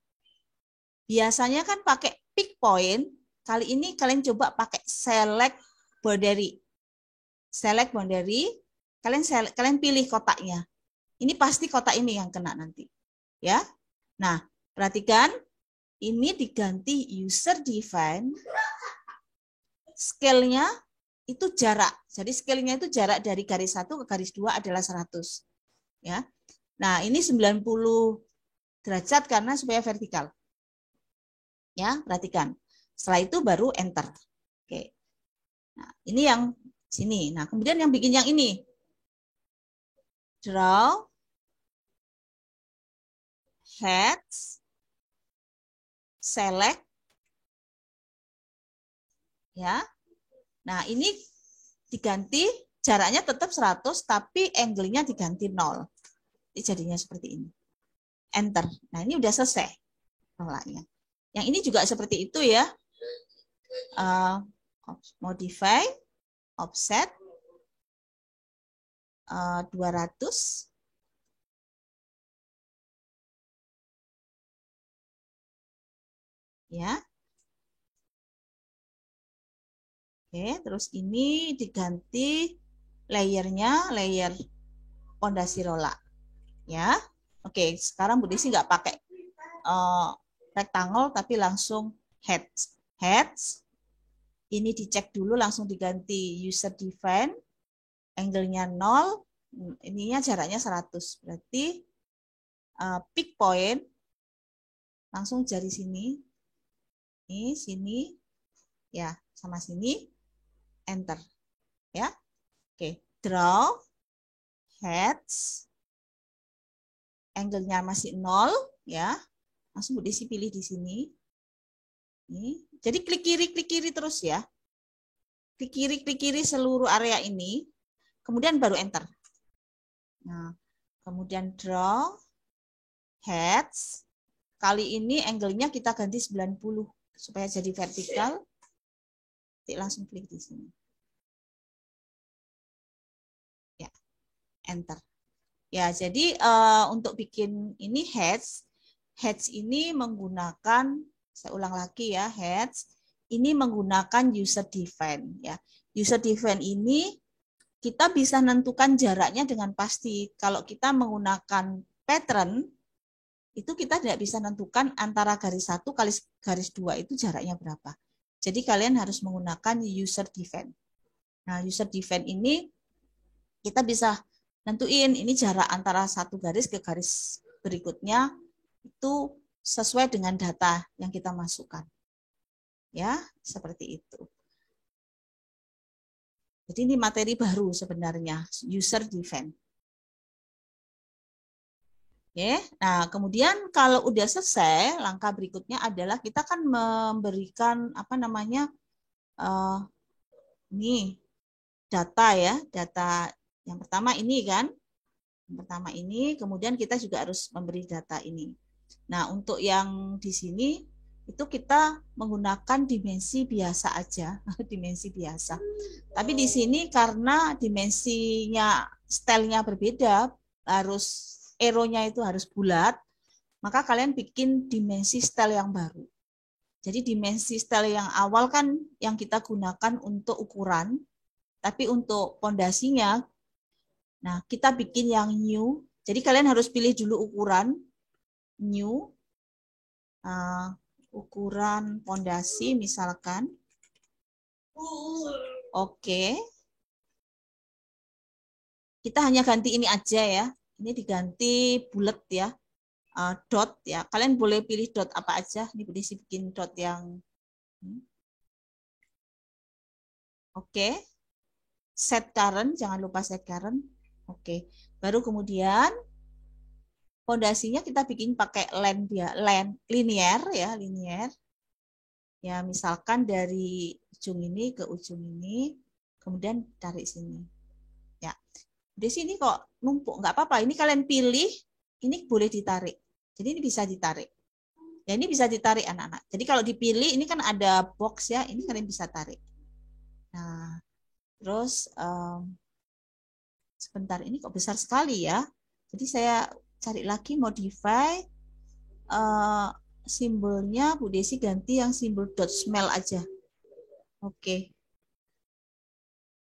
Biasanya kan pakai pick point. Kali ini kalian coba pakai select boundary. Select boundary, kalian pilih kotaknya. Ini pasti kotak ini yang kena nanti. Ya. Nah, perhatikan ini diganti user define. Scale-nya itu jarak. Jadi scale-nya itu jarak dari garis 1 ke garis 2 adalah 100. Ya. Nah, ini 90 derajat karena supaya vertikal. Ya, perhatikan. Setelah itu baru enter. Oke. Nah, ini yang sini. Nah, kemudian yang bikin yang ini. Draw heads select. Ya. Nah, ini diganti jaraknya tetap 100 tapi angle-nya diganti 0. Jadi jadinya seperti ini. Enter. Nah, ini udah selesai polanya. Yang ini juga seperti itu ya. Modify offset 200. Ya. Oke, terus ini diganti layernya layer pondasi rola. Ya. Oke, sekarang Bu Desi nggak pakai rectangle tapi langsung heads. Heads. Ini dicek dulu langsung diganti user define. Angle-nya 0, ininya jaraknya 100. Berarti pick point langsung jari sini. Ini sini. Ya, sama sini. Enter. Ya. Oke, draw heads. Angle-nya masih 0 ya. Langsung Bu Desi pilih di sini. Ini. Jadi klik kiri terus ya. Klik kiri seluruh area ini. Kemudian baru enter. Nah, kemudian draw heads. Kali ini angle-nya kita ganti 90 supaya jadi vertikal. Langsung klik di sini. Ya, enter. Ya, jadi untuk bikin ini heads ini menggunakan, saya ulang lagi ya, heads ini menggunakan user define ya. User define ini kita bisa menentukan jaraknya dengan pasti. Kalau kita menggunakan pattern, itu kita tidak bisa menentukan antara garis 1 kali garis 2 itu jaraknya berapa. Jadi kalian harus menggunakan user define. Nah, user define ini kita bisa nentuin ini jarak antara satu garis ke garis berikutnya itu sesuai dengan data yang kita masukkan. Ya, seperti itu. Jadi ini materi baru sebenarnya, user define. Oke, nah kemudian kalau udah selesai, langkah berikutnya adalah kita kan memberikan apa namanya ini data ya, data yang pertama ini kan, yang pertama ini, kemudian kita juga harus memberi data ini. Nah untuk yang di sini itu kita menggunakan dimensi biasa aja, dimensi biasa. Tapi di sini karena dimensinya, stylenya berbeda, harus arrow-nya itu harus bulat, maka kalian bikin dimensi style yang baru. Jadi dimensi style yang awal kan yang kita gunakan untuk ukuran, tapi untuk pondasinya, nah kita bikin yang new. Jadi kalian harus pilih dulu ukuran, new, ukuran pondasi misalkan. Oke. Kita hanya ganti ini aja ya. Ini diganti bulat ya. Dot ya. Kalian boleh pilih dot apa aja. Ini boleh bikin dot yang oke. Set current, jangan lupa set current. Oke. Baru kemudian pondasinya kita bikin pakai linear ya, linear. Ya, misalkan dari ujung ini ke ujung ini, kemudian tarik sini. Ya. Di sini kok numpuk, nggak apa-apa. Ini kalian pilih, ini boleh ditarik. Jadi ini bisa ditarik. Ya, ini bisa ditarik anak-anak. Jadi kalau dipilih, ini kan ada box ya, ini kalian bisa tarik. Nah, terus sebentar, ini kok besar sekali ya. Jadi saya cari lagi modify simbolnya Bu Desi ganti yang simbol dot smell aja. Oke.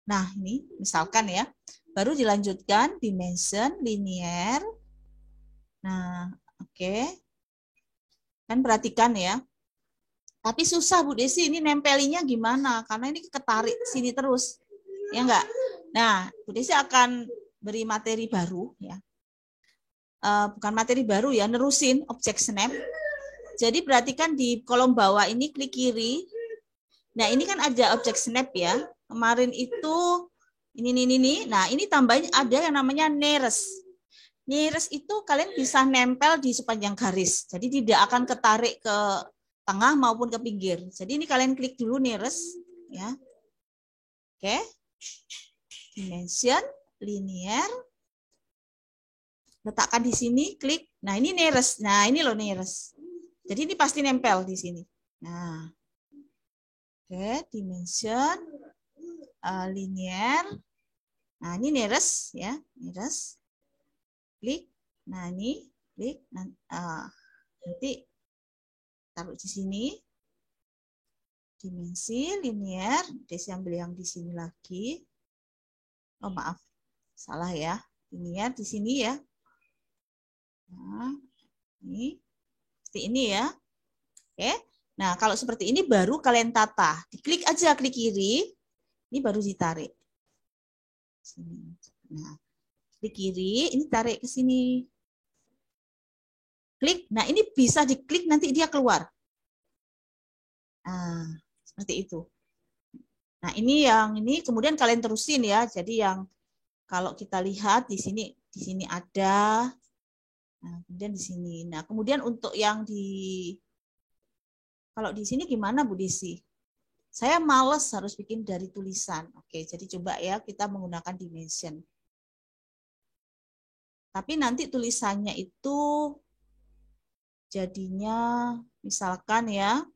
Nah, ini misalkan ya. Baru dilanjutkan dimension linear. Nah, oke. Kan perhatikan ya. Tapi susah Bu Desi ini nempelinya gimana? Karena ini ketarik sini terus. Ya enggak? Nah, Bu Desi akan beri materi baru ya. Bukan materi baru ya, nerusin objek snap. Jadi perhatikan di kolom bawah ini klik kiri. Nah, ini kan ada objek snap ya. Kemarin itu ini. Nah, ini tambahin ada yang namanya nearest. Nearest itu kalian bisa nempel di sepanjang garis. Jadi tidak akan ketarik ke tengah maupun ke pinggir. Jadi ini kalian klik dulu nearest ya. Oke. Dimension linear. Letakkan di sini, klik. Nah, ini nearest. Nah, ini loh nearest. Jadi ini pasti nempel di sini. Nah. Oke, dimension linear. Nah, ini nearest ya, nearest. Klik. Nah, ini klik. Nanti taruh di sini. Dimensi linear. Desi ambil yang di sini lagi. Oh, maaf. Salah ya. Linear di sini ya. Nah, ini seperti ini ya. Oke. Nah, kalau seperti ini baru kalian tata. Diklik aja, klik kiri. Ini baru ditarik. Sini. Nah, klik kiri, ini tarik ke sini. Klik. Nah, ini bisa diklik nanti dia keluar. Nah, seperti itu. Nah, ini yang ini kemudian kalian terusin ya. Jadi yang kalau kita lihat di sini ada. Nah, kemudian di sini. Nah, kemudian untuk yang kalau di sini gimana Bu Desi? Saya males harus bikin dari tulisan. Oke, jadi coba ya kita menggunakan dimension. Tapi nanti tulisannya itu jadinya misalkan ya,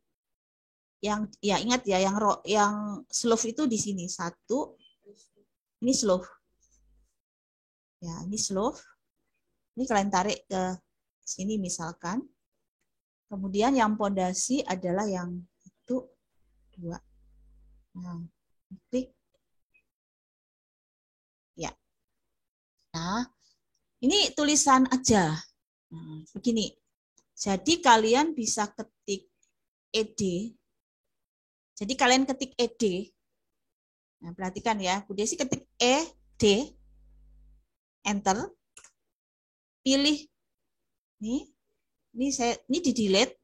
yang ya ingat ya yang slope itu di sini satu, ini slope. Ya, ini slope. Ini kalian tarik ke sini misalkan. Kemudian yang pondasi adalah yang itu 2. Nah, klik. Ya. Nah, ini tulisan aja. Nah, begini. Jadi kalian bisa ketik ED. Jadi kalian ketik ED. Nah, perhatikan ya. Bu Desi ketik ED. Enter. Pilih. Ini di delete.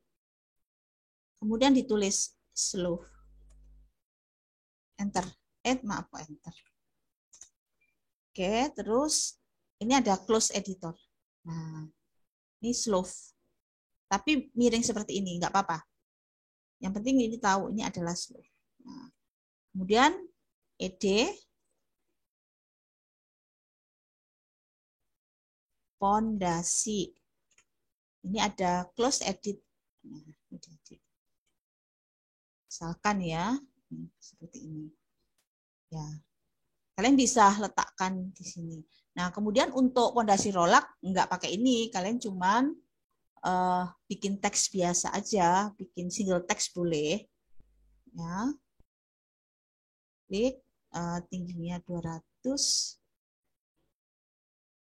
Kemudian ditulis slow. Enter. Maaf, enter. Oke, terus ini ada close editor. Nah, ini slow. Tapi miring seperti ini, nggak apa-apa. Yang penting ini tahu ini adalah slow. Nah, kemudian ED pondasi. Ini ada close edit. Nah, misalkan ya, seperti ini. Ya, kalian bisa letakkan di sini. Nah, kemudian untuk pondasi rolak nggak pakai ini, kalian cuman bikin teks biasa aja, bikin single text boleh. Ya, klik tingginya 200,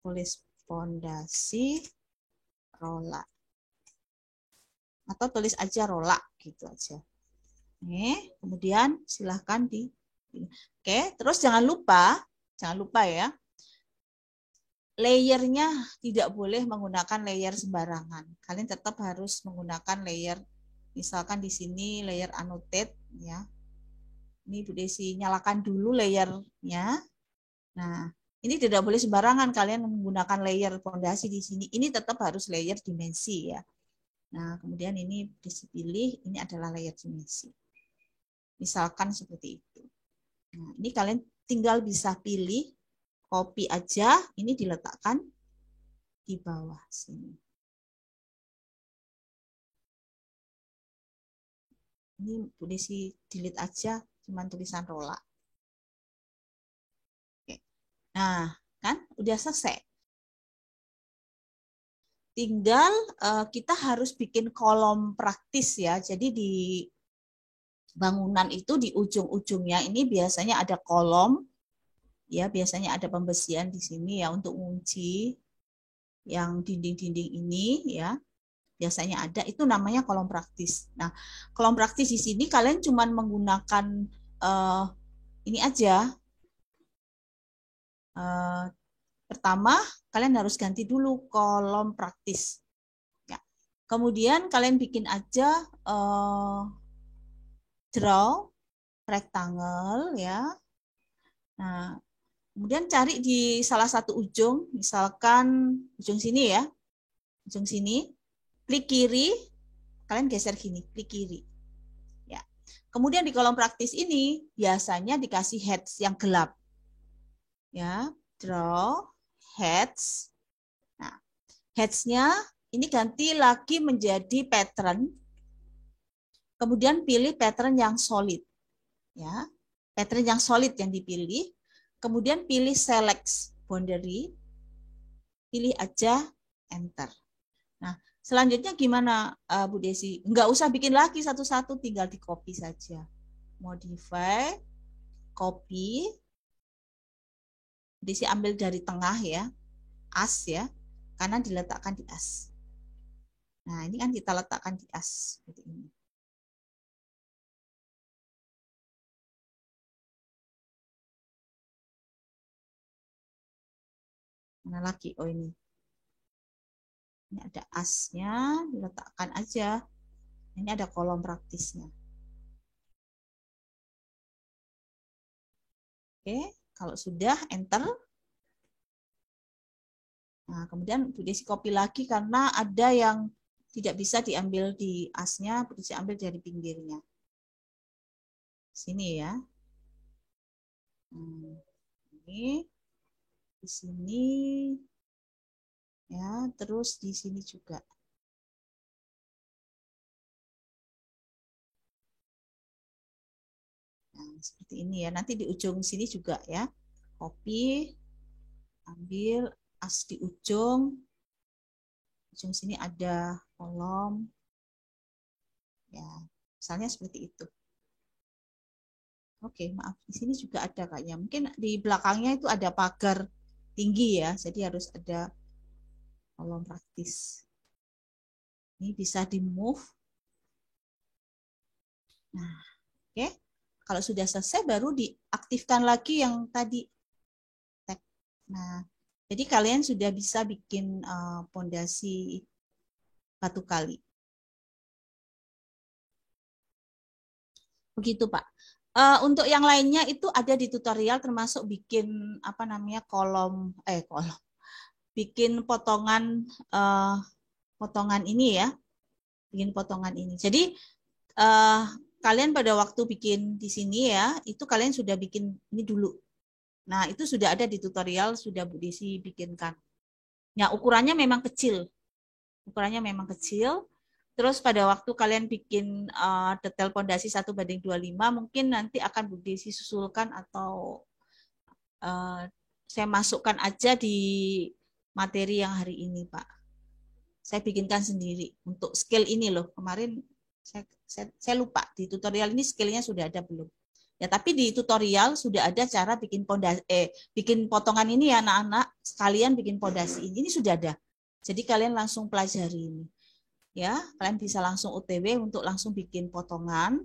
tulis pondasi rolak. atau tulis aja rolak gitu aja. Kemudian silahkan di. Oke, terus jangan lupa ya, layernya tidak boleh menggunakan layer sembarangan. Kalian tetap harus menggunakan layer, misalkan di sini layer annotate ya. Ini Bu Desi nyalakan dulu layernya. Nah, ini tidak boleh sembarangan kalian menggunakan layer fondasi di sini. Ini tetap harus layer dimensi ya. Nah, kemudian ini dipilih, ini adalah layer dimensi. Misalkan seperti itu. Nah, ini kalian tinggal bisa pilih, copy aja, ini diletakkan di bawah sini. Ini Bu Desi delete aja, cuma tulisan rola. Oke. Nah, kan udah selesai. Tinggal kita harus bikin kolom praktis ya. Jadi di bangunan itu di ujung-ujungnya ini biasanya ada kolom. Ya, biasanya ada pembesian di sini ya untuk kunci yang dinding-dinding ini ya. Biasanya ada, itu namanya kolom praktis. Nah, kolom praktis di sini kalian cuma menggunakan ini aja. Pertama, kalian harus ganti dulu kolom praktis. Ya. Kemudian kalian bikin aja draw rectangle ya. Nah, kemudian cari di salah satu ujung, misalkan ujung sini ya, ujung sini, klik kiri, kalian geser gini, klik kiri. Ya. Kemudian di kolom praktis ini biasanya dikasih heads yang gelap. Ya, draw heads. Nah, heads-nya ini ganti lagi menjadi pattern. Kemudian pilih pattern yang solid. Ya, pattern yang solid yang dipilih. Kemudian pilih select boundary, pilih aja enter. Nah, selanjutnya gimana Bu Desi? Nggak usah bikin lagi satu-satu, tinggal di copy saja. Modify, copy. Bu Desi ambil dari tengah ya, as ya, karena diletakkan di as. Nah, ini kan kita letakkan di as seperti ini. Mana lagi? Oh ini. Ini ada asnya, diletakkan aja. Ini ada kolom praktisnya. Oke, kalau sudah enter. Nah, kemudian Bu Desi copy lagi karena ada yang tidak bisa diambil di asnya, Bu Desi ambil dari pinggirnya. Sini ya. Ini di sini ya, terus di sini juga. Nah, seperti ini ya. Nanti di ujung sini juga ya. Copy, ambil as di ujung. Ujung sini ada kolom. Ya, misalnya seperti itu. Oke, maaf. Di sini juga ada kayaknya. Mungkin di belakangnya itu ada pagar tinggi ya. Jadi harus ada kolom praktis. Ini bisa di move. Nah, oke. Kalau sudah selesai baru diaktifkan lagi yang tadi. Nah, jadi kalian sudah bisa bikin pondasi batu kali. Begitu, Pak. Untuk yang lainnya itu ada di tutorial, termasuk bikin apa namanya kolom, bikin potongan potongan ini ya, bikin potongan ini. Jadi kalian pada waktu bikin di sini ya, itu kalian sudah bikin ini dulu. Nah, itu sudah ada di tutorial, sudah Bu Desi bikinkan. Ya, ukurannya memang kecil. Ukurannya memang kecil. Terus pada waktu kalian bikin detail pondasi 1:25, mungkin nanti akan Bu Desi susulkan atau saya masukkan aja di materi yang hari ini, Pak. Saya bikinkan sendiri untuk skill ini loh. Kemarin saya lupa di tutorial ini skillnya sudah ada belum. Ya, tapi di tutorial sudah ada cara bikin bikin potongan ini ya anak-anak, sekalian bikin pondasi ini sudah ada. Jadi kalian langsung pelajari ini. ya. Kalian bisa langsung OTW untuk langsung bikin potongan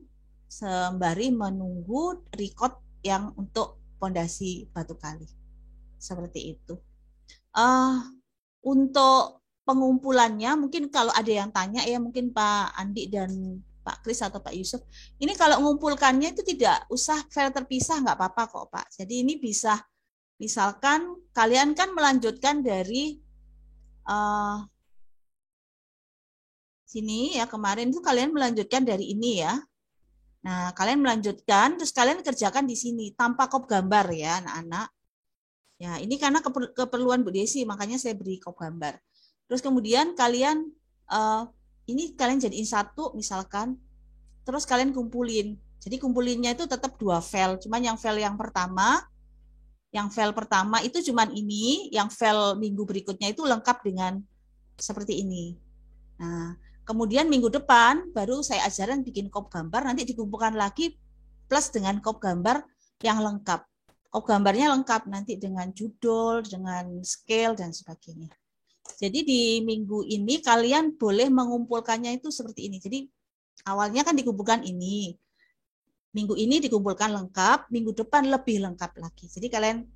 sembari menunggu record yang untuk pondasi batu kali. Seperti itu. Untuk pengumpulannya, mungkin kalau ada yang tanya ya, mungkin Pak Andi dan Pak Kris atau Pak Yusuf, ini kalau mengumpulkannya itu tidak usah file terpisah, nggak apa-apa kok Pak. Jadi ini bisa, misalkan kalian kan melanjutkan dari sini ya, kemarin itu kalian melanjutkan dari ini ya. Nah, kalian melanjutkan, terus kalian kerjakan di sini tanpa kop gambar ya, anak-anak. Ya, ini karena keperluan Bu Desi, makanya saya beri kop gambar. Terus kemudian kalian ini kalian jadiin satu misalkan, terus kalian kumpulin. Jadi kumpulinnya itu tetap 2 file, cuman yang file pertama itu cuman ini, yang file minggu berikutnya itu lengkap dengan seperti ini. Nah, kemudian minggu depan baru saya ajaran bikin kop gambar, nanti dikumpulkan lagi plus dengan kop gambar yang lengkap. Kop gambarnya lengkap nanti dengan judul, dengan scale, dan sebagainya. Jadi di minggu ini kalian boleh mengumpulkannya itu seperti ini. Jadi awalnya kan dikumpulkan ini. Minggu ini dikumpulkan lengkap, minggu depan lebih lengkap lagi. Jadi kalian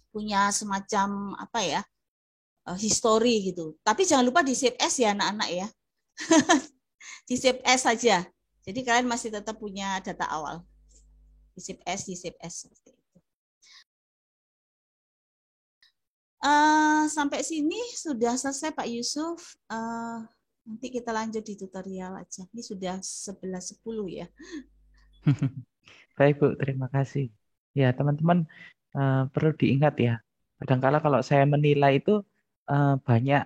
punya semacam apa ya, history gitu. Tapi jangan lupa di save as ya anak-anak ya. Di save as saja. Jadi kalian masih tetap punya data awal. Di save as seperti itu. Sampai sini sudah selesai Pak Yusuf. Nanti kita lanjut di tutorial aja. Ini sudah 11.10 ya. Baik Bu, terima kasih. Ya teman-teman perlu diingat ya. Kadangkala kalau saya menilai itu banyak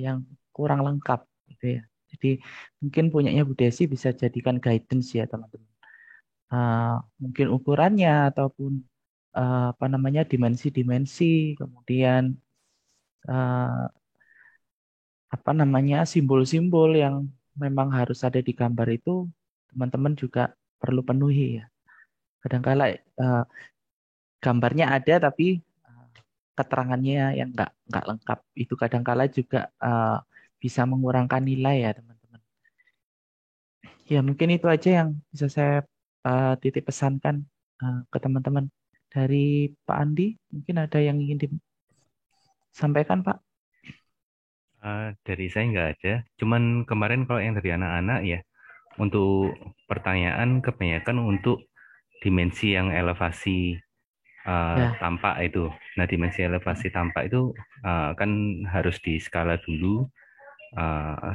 yang kurang lengkap gitu ya. Jadi mungkin punyanya Bu Desi bisa jadikan guidance ya teman-teman. Mungkin ukurannya ataupun apa namanya dimensi-dimensi, kemudian apa namanya simbol-simbol yang memang harus ada di gambar itu teman-teman juga perlu penuhi ya. Kadangkala gambarnya ada tapi keterangannya yang nggak lengkap itu kadangkala juga bisa mengurangkan nilai ya teman-teman. Ya mungkin itu aja yang bisa saya titip pesankan ke teman-teman. Dari Pak Andi, mungkin ada yang ingin disampaikan Pak? Dari saya nggak ada. Cuman kemarin kalau yang dari anak-anak ya, untuk pertanyaan kebanyakan untuk dimensi yang elevasi tampak itu. Nah, dimensi elevasi tampak itu kan harus di skala dulu.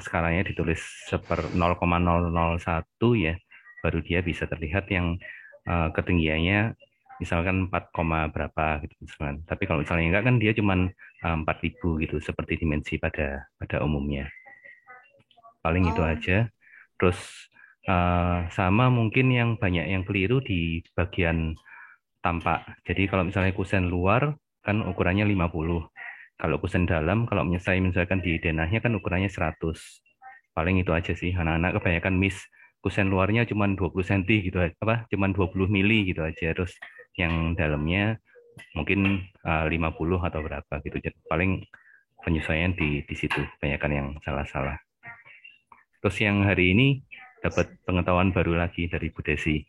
Skalanya ditulis 0,001 ya, baru dia bisa terlihat yang ketinggiannya misalkan 4, berapa gitu misalkan. Tapi kalau misalnya enggak kan dia cuma 4.000 gitu seperti dimensi pada umumnya. Paling itu aja. Terus sama mungkin yang banyak yang keliru di bagian tampak. Jadi kalau misalnya kusen luar kan ukurannya 50. Kalau kusen dalam, kalau misalkan di denahnya kan ukurannya 100. Paling itu aja sih. Anak-anak kebanyakan miss kusen luarnya cuma 20 cm gitu apa? Cuma 20 mili gitu aja. Terus yang dalamnya mungkin 50 atau berapa gitu. Jadi paling penyesuaian di situ. Kebanyakan yang salah-salah. Terus yang hari ini dapat pengetahuan baru lagi dari Bu Desi.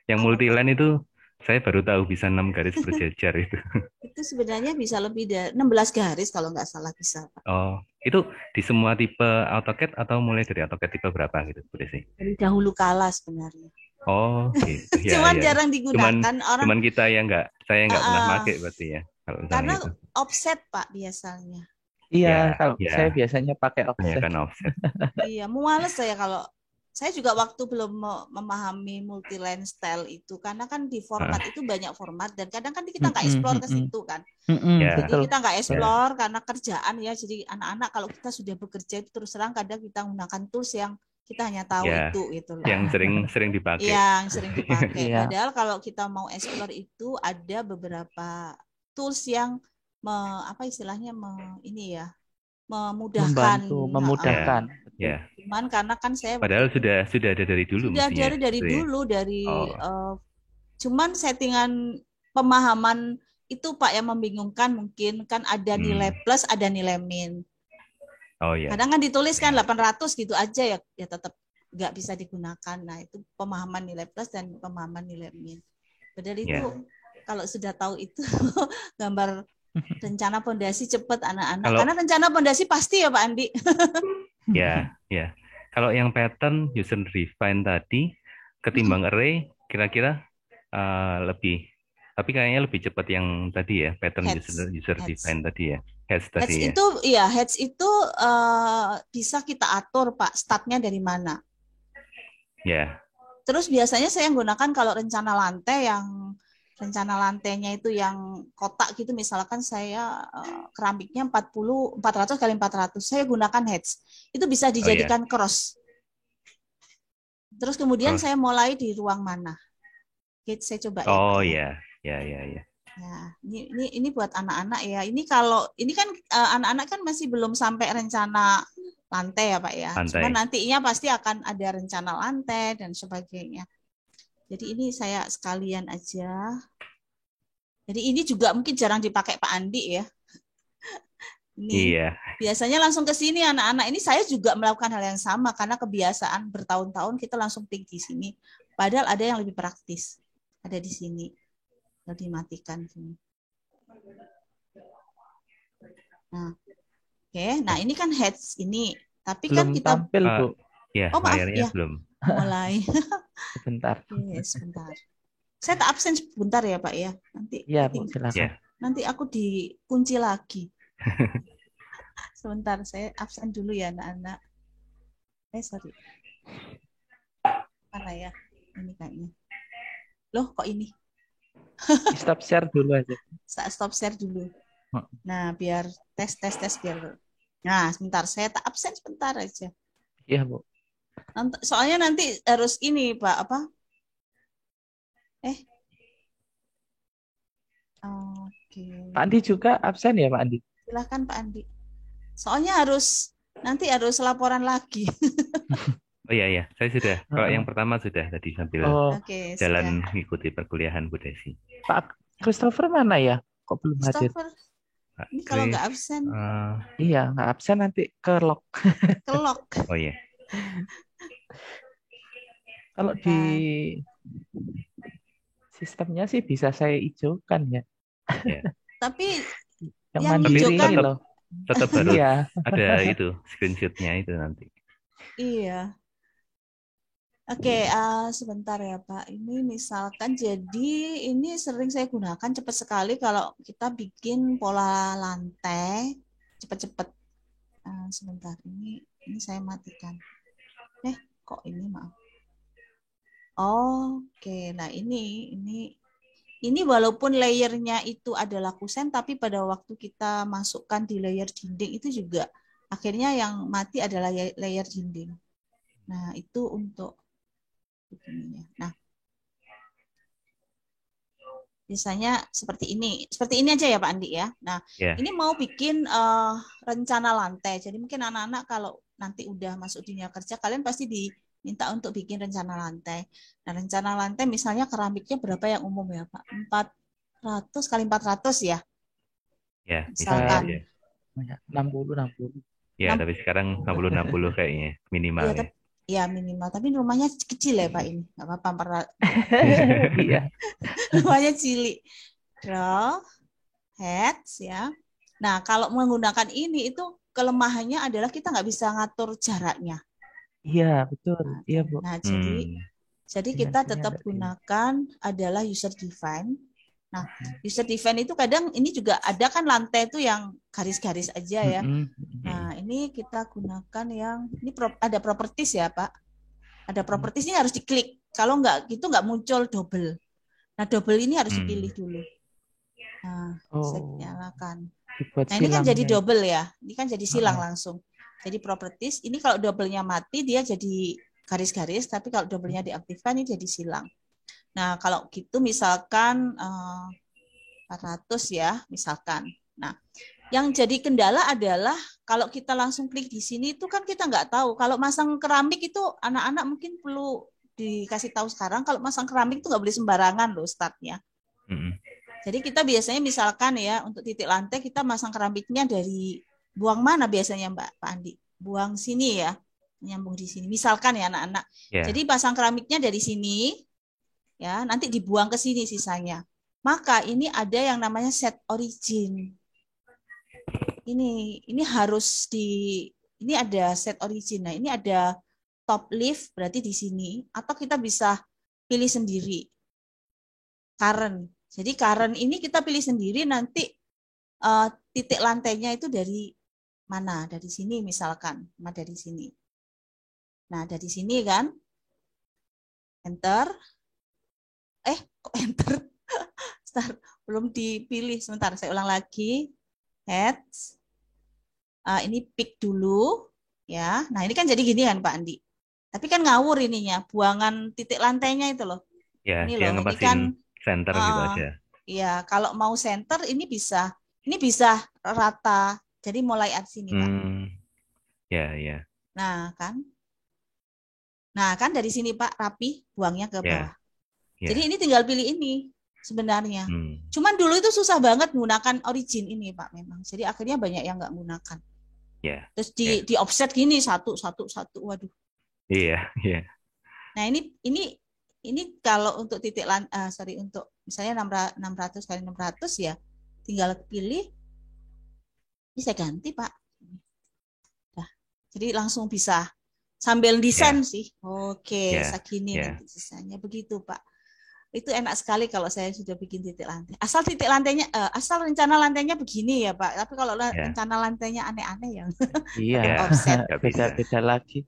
Yang multiline itu saya baru tahu bisa 6 garis berjejer itu. Itu sebenarnya bisa lebih dari 16 garis kalau nggak salah bisa Pak. Oh, itu di semua tipe AutoCAD atau mulai dari AutoCAD tipe berapa gitu Bu Desi? Dari dahulu kala sebenarnya. Oh, gitu. Ya, cuman ya. jarang digunakan orang. Cuman kita yang saya nggak pernah pakai berarti ya. Karena itu. offset Pak biasanya. Iya, kalau saya biasanya pakai offset. Kan offset. Iya, males saya kalau saya juga waktu belum memahami multiline style itu karena kan di format itu banyak format dan kadang kan kita nggak explore ke situ kan. Jadi kita nggak explore karena kerjaan ya. Jadi anak-anak kalau kita sudah bekerja itu terus terang kadang kita menggunakan tools yang kita hanya tahu itu loh. Yang sering dipakai. Yang sering dipakai. Padahal kalau kita mau explore itu ada beberapa tools yang apa istilahnya ini ya memudahkan. Memudahkan. Ya. Cuman karena kan saya padahal sudah ada dari dulu. Sudah dari dulu cuman settingan pemahaman itu Pak yang membingungkan mungkin kan ada nilai plus, ada nilai min. Oh ya. Kadang kan ditulis kan 800 gitu aja ya, ya tetap nggak bisa digunakan. Nah, itu pemahaman nilai plus dan pemahaman nilai min. Padahal itu kalau sudah tahu itu gambar rencana pondasi cepat anak-anak. Karena rencana pondasi pasti ya Pak Andi. Ya. Kalau yang pattern user define tadi ketimbang array kira-kira lebih, tapi kayaknya lebih cepat yang tadi ya, pattern user define tadi ya. Heads tadi ya. Heads itu bisa kita atur Pak, startnya dari mana. Ya. Terus biasanya saya gunakan kalau rencana lantai yang rencana lantainya itu yang kotak gitu, misalkan saya keramiknya 400 kali 400, saya gunakan heads. Itu bisa dijadikan cross. Terus kemudian saya mulai di ruang mana. Gitu, saya coba ya. Ya. Nah, ini buat anak-anak ya. Ini kalau ini kan anak-anak kan masih belum sampai rencana lantai ya Pak ya. Cuma nantinya pasti akan ada rencana lantai dan sebagainya. Jadi ini saya sekalian aja. Jadi ini juga mungkin jarang dipakai Pak Andi ya. Ini biasanya langsung ke sini anak-anak. Ini saya juga melakukan hal yang sama karena kebiasaan bertahun-tahun kita langsung klik di sini. Padahal ada yang lebih praktis. Ada di sini. Dimatikan sini. Nah, oke. Nah ini kan heads ini, tapi belum kan kita tampil Bu. Ya, oh maaf ya, belum. Mulai. Sebentar. Sebentar. Saya tak absen sebentar ya Pak ya. Nanti. Ya Bu, silakan. Nanti aku dikunci lagi. Sebentar, saya absen dulu ya anak-anak. Sorry. Mana ya? Ini kayaknya. Loh, kok ini? Stop share dulu aja. Stop share dulu. Nah, biar tes biar. Nah, sebentar saya tak absen sebentar aja. Iya, Bu. Soalnya nanti harus ini, Pak, apa? Oke. Pak Andi juga absen ya, Pak Andi? Silakan Pak Andi. Soalnya nanti harus laporan lagi. Oh iya, saya sudah. Kalau yang pertama sudah tadi sambil jalan mengikuti perkuliahan Bu Desi. Pak Christopher mana ya? Kok belum hadir? Ini kalau nggak absen. Iya, nggak absen nanti ke lock. Ke lock. Oh iya. Kalau di sistemnya sih bisa saya hijaukan ya. Tapi yang mandiri loh. Tetap harus ada itu screenshotnya itu nanti. Iya. Oke, sebentar ya Pak. Ini misalkan jadi ini sering saya gunakan cepat sekali kalau kita bikin pola lantai cepat-cepat. Sebentar, ini saya matikan. Kok ini maaf. Oke, nah ini walaupun layernya itu adalah kusen, tapi pada waktu kita masukkan di layer dinding itu juga akhirnya yang mati adalah layer dinding. Nah, itu untuk begininya. Nah, biasanya seperti ini aja ya Pak Andi ya. Nah, ini mau bikin rencana lantai. Jadi mungkin anak-anak kalau nanti udah masuk dunia kerja, kalian pasti diminta untuk bikin rencana lantai. Nah, rencana lantai misalnya keramiknya berapa yang umum ya Pak? 400 kali 400 ya? Ya, misalkan. 60. Ya, tapi sekarang 60 kayaknya minimal ya. Ya minimal, tapi rumahnya kecil ya Pak ini, nggak apa-apa. Iya. Rumahnya cilik. Draw, heads ya. Nah kalau menggunakan ini itu kelemahannya adalah kita nggak bisa ngatur jaraknya. Iya betul, iya Bu. Nah jadi kita tetap gunakan adalah user define. Nah, user define itu kadang ini juga ada kan lantai itu yang garis-garis aja ya. Nah, ini kita gunakan yang ini ada properties ya, Pak. Ada properties ini harus diklik. Kalau nggak gitu nggak muncul double. Nah, double ini harus dipilih dulu. Nah, saya nyalakan. Nah, ini kan jadi double ya. Ini kan jadi silang langsung. Jadi properties ini kalau double-nya mati dia jadi garis-garis, tapi kalau double-nya diaktifkan ini jadi silang. Nah, kalau gitu misalkan 400 ya, misalkan. Nah, yang jadi kendala adalah kalau kita langsung klik di sini itu kan kita nggak tahu. Kalau masang keramik itu anak-anak mungkin perlu dikasih tahu sekarang. Kalau masang keramik itu nggak boleh sembarangan loh startnya. Jadi kita biasanya misalkan ya untuk titik lantai kita masang keramiknya dari buang mana biasanya Pak Andi? Buang sini ya, nyambung di sini. Misalkan ya anak-anak. Ya. Jadi pasang keramiknya dari sini, ya nanti dibuang ke sini sisanya. Maka ini ada yang namanya set origin. Ini harus ini ada set origin. Nah, ini ada top lift berarti di sini, atau kita bisa pilih sendiri. Current. Jadi current ini kita pilih sendiri, nanti titik lantainya itu dari mana? Dari sini misalkan, dari sini. Nah, dari sini kan, enter. Kok enter? Start. Belum dipilih, sebentar saya ulang lagi. Head. Ini pick dulu, ya. Nah, ini kan jadi gini kan Pak Andi. Tapi kan ngawur ininya, buangan titik lantainya itu loh. Ya, Ini dia loh, ini ngepasin kan center gitu aja. Iya, kalau mau center ini bisa rata. Jadi mulai dari sini, Pak. Ya. Nah, kan dari sini Pak rapi, buangnya ke bawah. Ya. Jadi ini tinggal pilih ini sebenarnya. Cuman dulu itu susah banget menggunakan origin ini, Pak, memang. Jadi akhirnya banyak yang nggak menggunakan. Ya. Terus di offset gini satu. Waduh. Iya. Nah, ini kalau untuk untuk misalnya 600 kali 600 ya, tinggal pilih. Ini saya ganti, Pak. Nah, jadi langsung bisa sambil desain sih. Oke, segini nanti sisanya begitu, Pak. Itu enak sekali kalau saya sudah bikin titik lantai. Asal titik lantainya, asal rencana lantainya begini ya, Pak. Tapi kalau rencana lantainya aneh-aneh ya. Iya, offset. beda-beda lagi.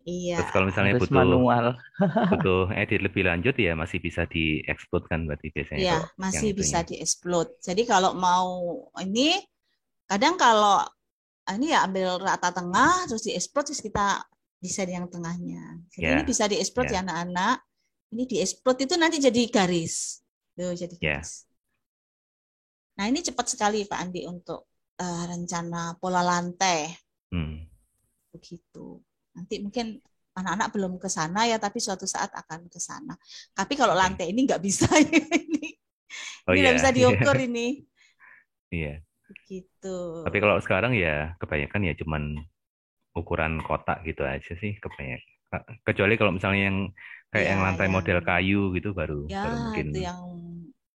Iya. Terus kalau misalnya harus manual. butuh edit lebih lanjut ya masih bisa di-explode kan berarti biasanya. Iya, masih bisa di-explode. Jadi kalau mau ini, kadang kalau ini ya ambil rata tengah, terus di-explode, terus kita desain yang tengahnya. Jadi ini bisa di-explode ya anak-anak. Ini di-explode itu nanti jadi garis. Tuh, jadi garis. Nah, ini cepat sekali Pak Andi untuk rencana pola lantai. Begitu. Nanti mungkin anak-anak belum ke sana ya, tapi suatu saat akan ke sana. Tapi kalau lantai ini nggak bisa ini. Nggak bisa diukur ini. Iya. Begitu. Tapi kalau sekarang ya kebanyakan ya cuman ukuran kotak gitu aja sih kebanyakan. Kecuali kalau misalnya yang kayak yang lantai model kayu gitu baru mungkin itu yang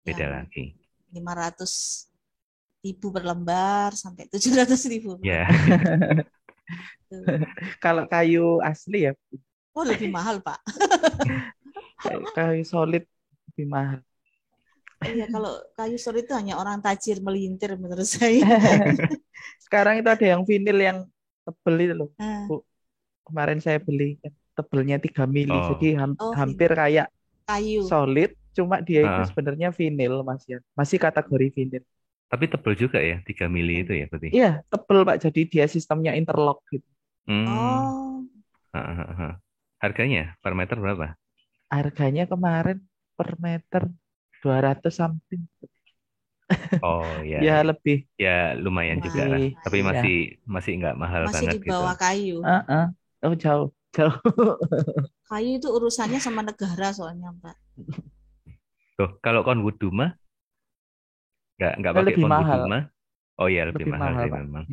beda lagi. 500.000 per lembar sampai 700.000 per lembar. Kalau kayu asli ya. Lebih mahal, Pak. Kayu solid lebih mahal. Iya, kalau kayu solid itu hanya orang tajir melintir menurut saya. Sekarang itu ada yang vinil yang tebel itu loh. Bu, kemarin saya beli tebelnya 3 mili. Jadi hampir kayak kayu solid, cuma dia itu sebenarnya vinil, Mas ya. Masih kategori vinil. Tapi tebel juga ya, 3 mili itu ya berarti? Iya, tebel Pak. Jadi dia sistemnya interlock gitu. Harganya per meter berapa? Harganya kemarin per meter 200 something. Oh ya. Ya lebih. Ya lumayan juga lah. Tapi masih nggak mahal masih banget di bawah gitu. Kayu. Oh jauh. Kayu itu urusannya sama negara soalnya, Pak. Tuh, kalau konwood Duma nggak pakai lebih konwood mahal. Duma. Oh iya lebih mahal sih Pak. memang.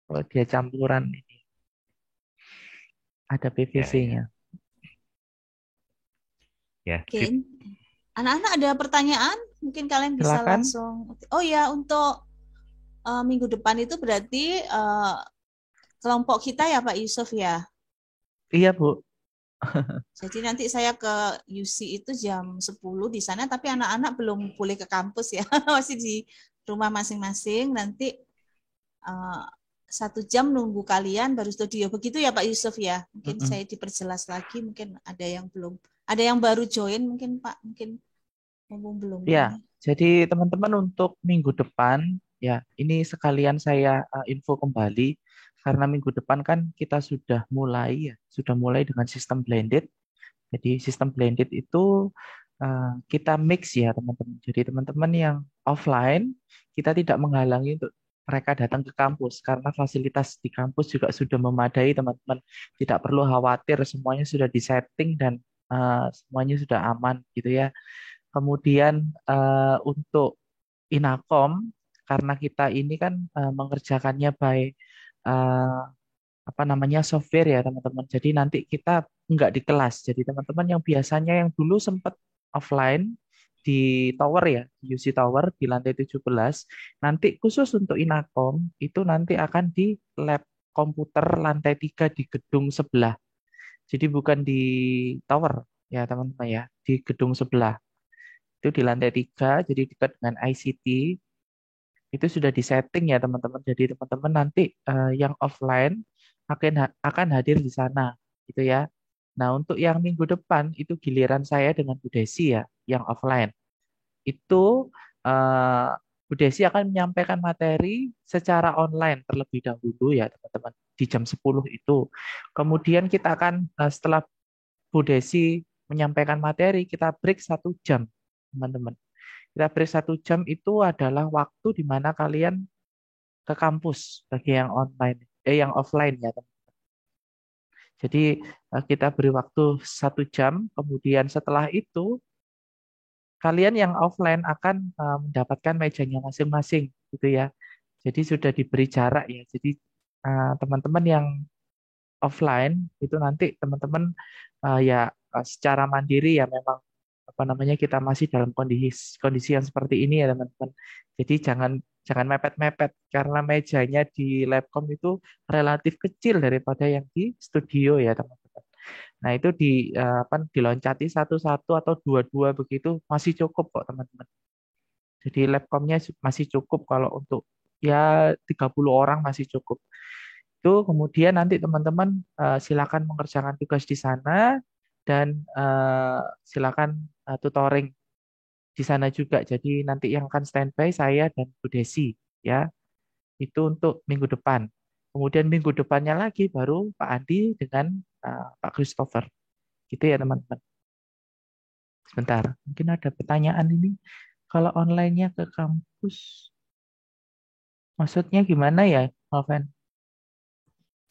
Kalau dia campuran ini ada PVC-nya. Ya. Oke. Anak-anak ada pertanyaan? Mungkin kalian bisa langsung. Oh ya, untuk minggu depan itu berarti kelompok kita ya Pak Yusuf ya? Iya Bu. Jadi nanti saya ke UC itu jam 10 di sana, tapi anak-anak belum boleh ke kampus ya, masih di rumah masing-masing. Nanti 1 jam nunggu kalian baru studio. Begitu ya Pak Yusuf ya? Mungkin saya diperjelas lagi, mungkin ada yang belum, ada yang baru join mungkin Pak, mungkin belum. Ya, jadi teman-teman untuk minggu depan ya ini sekalian saya info kembali karena minggu depan kan kita sudah mulai dengan sistem blended. Jadi sistem blended itu kita mix ya teman-teman. Jadi teman-teman yang offline kita tidak menghalangi untuk mereka datang ke kampus karena fasilitas di kampus juga sudah memadai teman-teman. Tidak perlu khawatir, semuanya sudah disetting dan semuanya sudah aman gitu ya. Kemudian untuk Inakom karena kita ini kan mengerjakannya by eh, apa namanya software ya teman-teman. Jadi nanti kita nggak di kelas. Jadi teman-teman yang biasanya yang dulu sempat offline di tower ya, di UC Tower di lantai 17, nanti khusus untuk Inakom itu nanti akan di lab komputer lantai 3 di gedung sebelah. Jadi bukan di tower ya teman-teman ya, di gedung sebelah. Itu di lantai 3, jadi dekat dengan ICT. Itu sudah disetting ya teman-teman. Jadi teman-teman nanti yang offline akan hadir di sana gitu ya. Nah, untuk yang minggu depan itu giliran saya dengan Bu Desi ya, yang offline. Itu eh, Bu Desi akan menyampaikan materi secara online terlebih dahulu ya teman-teman di jam 10 itu. Kemudian kita akan setelah Bu Desi menyampaikan materi, kita break 1 jam teman-teman. Kita break 1 jam itu adalah waktu di mana kalian ke kampus bagi yang online, yang offline ya teman. Jadi kita beri waktu 1 jam, kemudian setelah itu kalian yang offline akan mendapatkan mejanya masing-masing gitu ya. Jadi sudah diberi jarak ya. Jadi teman-teman yang offline itu nanti teman-teman ya secara mandiri ya memang apa namanya kita masih dalam kondisi kondisi yang seperti ini ya teman-teman. Jadi jangan jangan mepet-mepet karena mejanya di Labcom itu relatif kecil daripada yang di studio ya teman-teman. Nah itu apa diloncati satu-satu atau dua-dua begitu masih cukup kok teman-teman. Jadi Labcomnya masih cukup kalau untuk ya 30 orang masih cukup. Itu kemudian nanti teman-teman silakan mengerjakan tugas di sana dan silakan tutoring di sana juga. Jadi nanti yang akan standby saya dan Bu Desi ya. Itu untuk minggu depan. Kemudian minggu depannya lagi baru Pak Andi dengan Pak Christopher. Gitu ya teman-teman. Sebentar, mungkin ada pertanyaan ini. Kalau online-nya ke kampus, maksudnya gimana ya, Alven?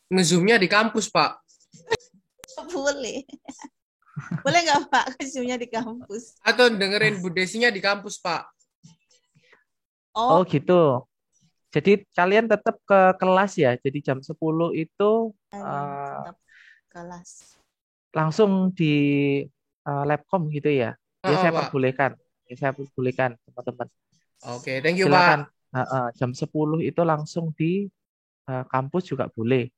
Ngezoomnya di kampus, Pak. Boleh. Boleh nggak Pak zoom-nya di kampus? Atau dengerin Bu Desinya di kampus, Pak. Oh gitu. Jadi kalian tetap ke kelas ya. Jadi jam 10 itu tetap kelas. langsung di Labcom gitu ya. Ya saya Pak. perbolehkan. Ya saya perbolehkan teman-teman. Oke, thank you, Silakan. Pak. Jam 10 itu langsung di kampus juga boleh.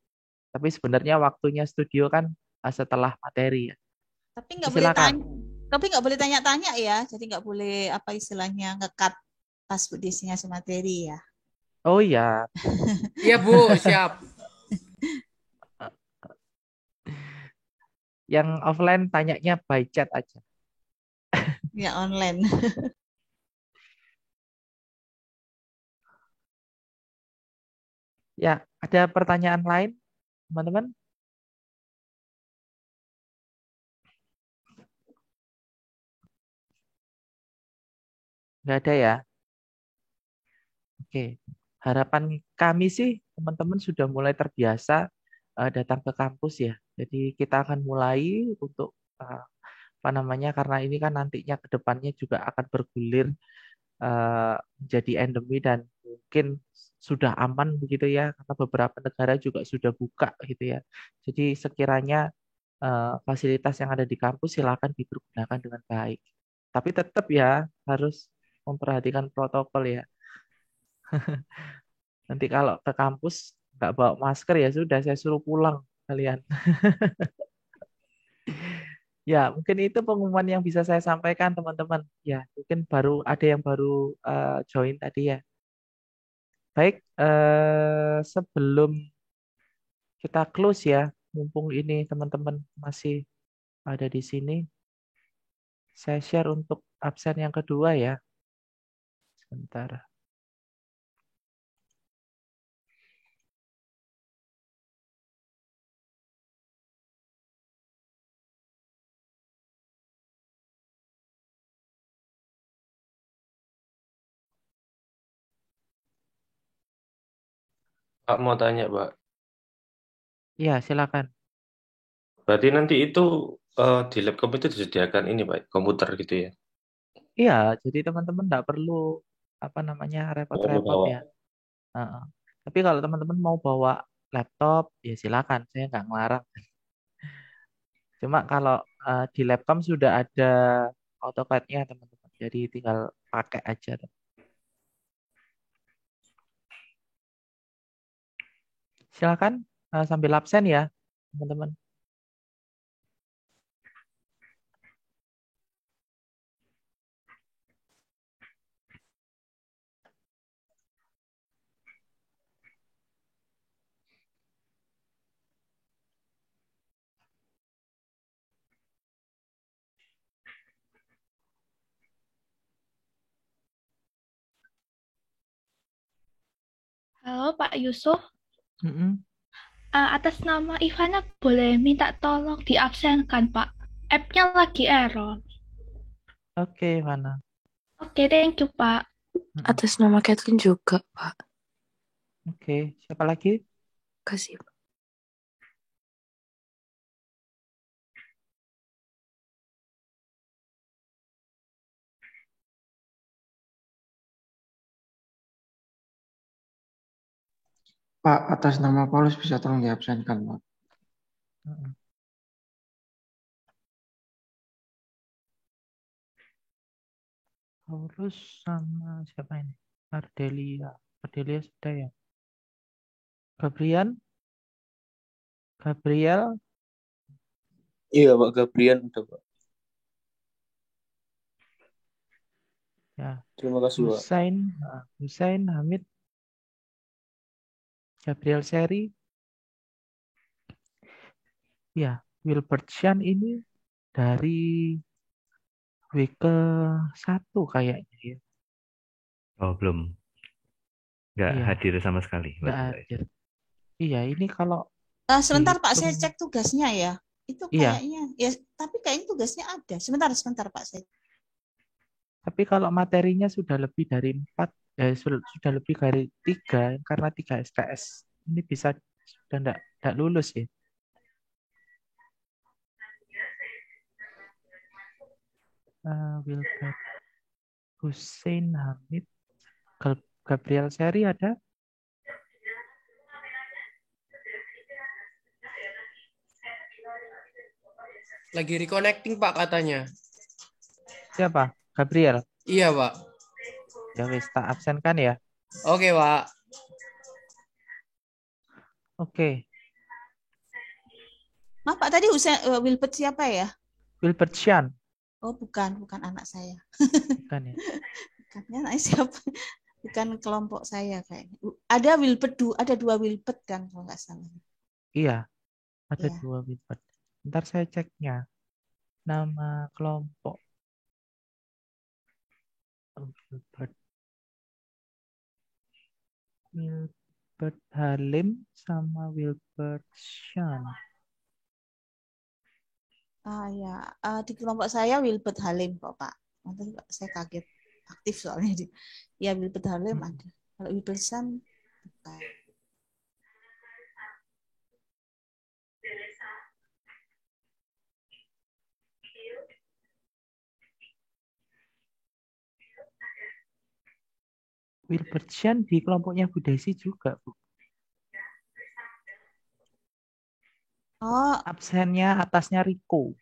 Tapi sebenarnya waktunya studio kan setelah materi ya. Tapi nggak boleh tanya. Tapi nggak boleh tanya-tanya ya. Jadi nggak boleh apa istilahnya ngekat pas Bu Desinya materi ya. Oh iya. Iya Bu, siap. Yang offline tanyanya by chat aja. Ya online. Ya, ada pertanyaan lain, teman-teman? Nggak ada ya? Oke, harapan kami sih teman-teman sudah mulai terbiasa datang ke kampus ya. Jadi kita akan mulai untuk apa namanya karena ini kan nantinya ke depannya juga akan bergulir menjadi endemi dan mungkin sudah aman begitu ya karena beberapa negara juga sudah buka gitu ya. Jadi sekiranya fasilitas yang ada di kampus silakan dipergunakan dengan baik. Tapi tetap ya harus memperhatikan protokol ya. Nanti kalau ke kampus nggak bawa masker ya sudah saya suruh pulang kalian. Ya, mungkin itu pengumuman yang bisa saya sampaikan teman-teman. Ya, mungkin baru ada yang baru join tadi ya. Baik, sebelum kita close ya, mumpung ini teman-teman masih ada di sini, saya share untuk absen yang kedua ya. Sebentar. Pak mau tanya, Pak. Iya, silakan. Berarti nanti itu di laptop itu disediakan ini, Pak, komputer gitu ya? Iya, jadi teman-teman nggak perlu apa namanya repot-repot Bawa. ya. Tapi kalau teman-teman mau bawa laptop, ya silakan. Saya nggak ngelarang. Cuma kalau di Labcom sudah ada AutoCAD-nya, teman-teman. Jadi tinggal pakai aja. Silakan sambil absen ya, teman-teman. Halo Pak Yusuf, Mm-mm. atas nama Ivana boleh minta tolong diabsenkan Pak. App-nya lagi error. Oke, mana? Oke, thank you Pak. Mm-mm. Atas nama Kathleen juga, Pak. Oke, siapa lagi? Kasih. Pak, atas nama Paulus bisa tolong diabsenkan, Pak. Mm-mm. Paulus sama siapa ini? Ardelia. Ardelia sudah ya. Gabriel? Gabriel? Iya, Pak Gabriel udah, Pak. Ya. Terima kasih, Pak. Hussein, Hamid, Gabriel Seri. Ya, Wilbert Chan ini dari week ke-1 kayaknya ya. Oh, belum. Nggak Iya, hadir sama sekali. nggak Bapak. hadir. Iya, ini kalau Sebentar Pak, saya dihitung, cek tugasnya ya. Itu iya, kayaknya, ya, tapi kayaknya tugasnya ada. Sebentar Pak, saya. tapi kalau materinya sudah lebih dari 4, sudah lebih dari 3, karena 3 STS, ini bisa sudah enggak lulus ya. Wilbert, Hussein, Hamid, Gabriel Seri ada? Lagi reconnecting Pak katanya. Siapa? Gabriel? Iya Pak. Ya wis, tak absenkan ya. Oke Pak. Oke. Maaf Pak, tadi Wilbert siapa ya? Wilbert Chan. Oh, bukan anak saya. Bukan ya? Bukan, ya, anak siapa? Bukan kelompok saya kayaknya. Ada Wilbert, ada 2 Wilbert kan kalau nggak salah. Iya, ada Iya. 2 Wilbert. Ntar saya ceknya. Nama kelompok. Wilbert Halim sama Wilbert Chan. Ya, di kelompok saya Wilbert Halim kok Pak. Nanti saya kaget aktif soalnya. Ya Wilbert Halim ada. Kalau Wilbert Chan bukan. Wilbert Chan di kelompoknya Bu Desi juga, Bu. Oh, Absennya atasnya Riko.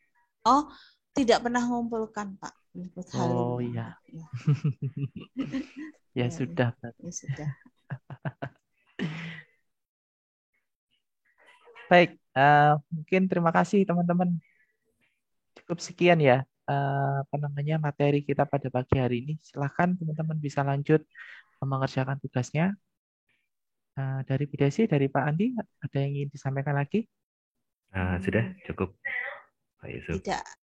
oh, tidak pernah mengumpulkan Pak. Wilbert Halim. Oh iya. Ya. Ya Ya, sudah. ya sudah. Baik, mungkin terima kasih teman-teman. Cukup sekian ya materi kita pada pagi hari ini. Silahkan teman-teman bisa lanjut mengerjakan tugasnya. Dari Bu Desi, dari Pak Andi, ada yang ingin disampaikan lagi? Sudah cukup, Pak Yusuf. Tidak.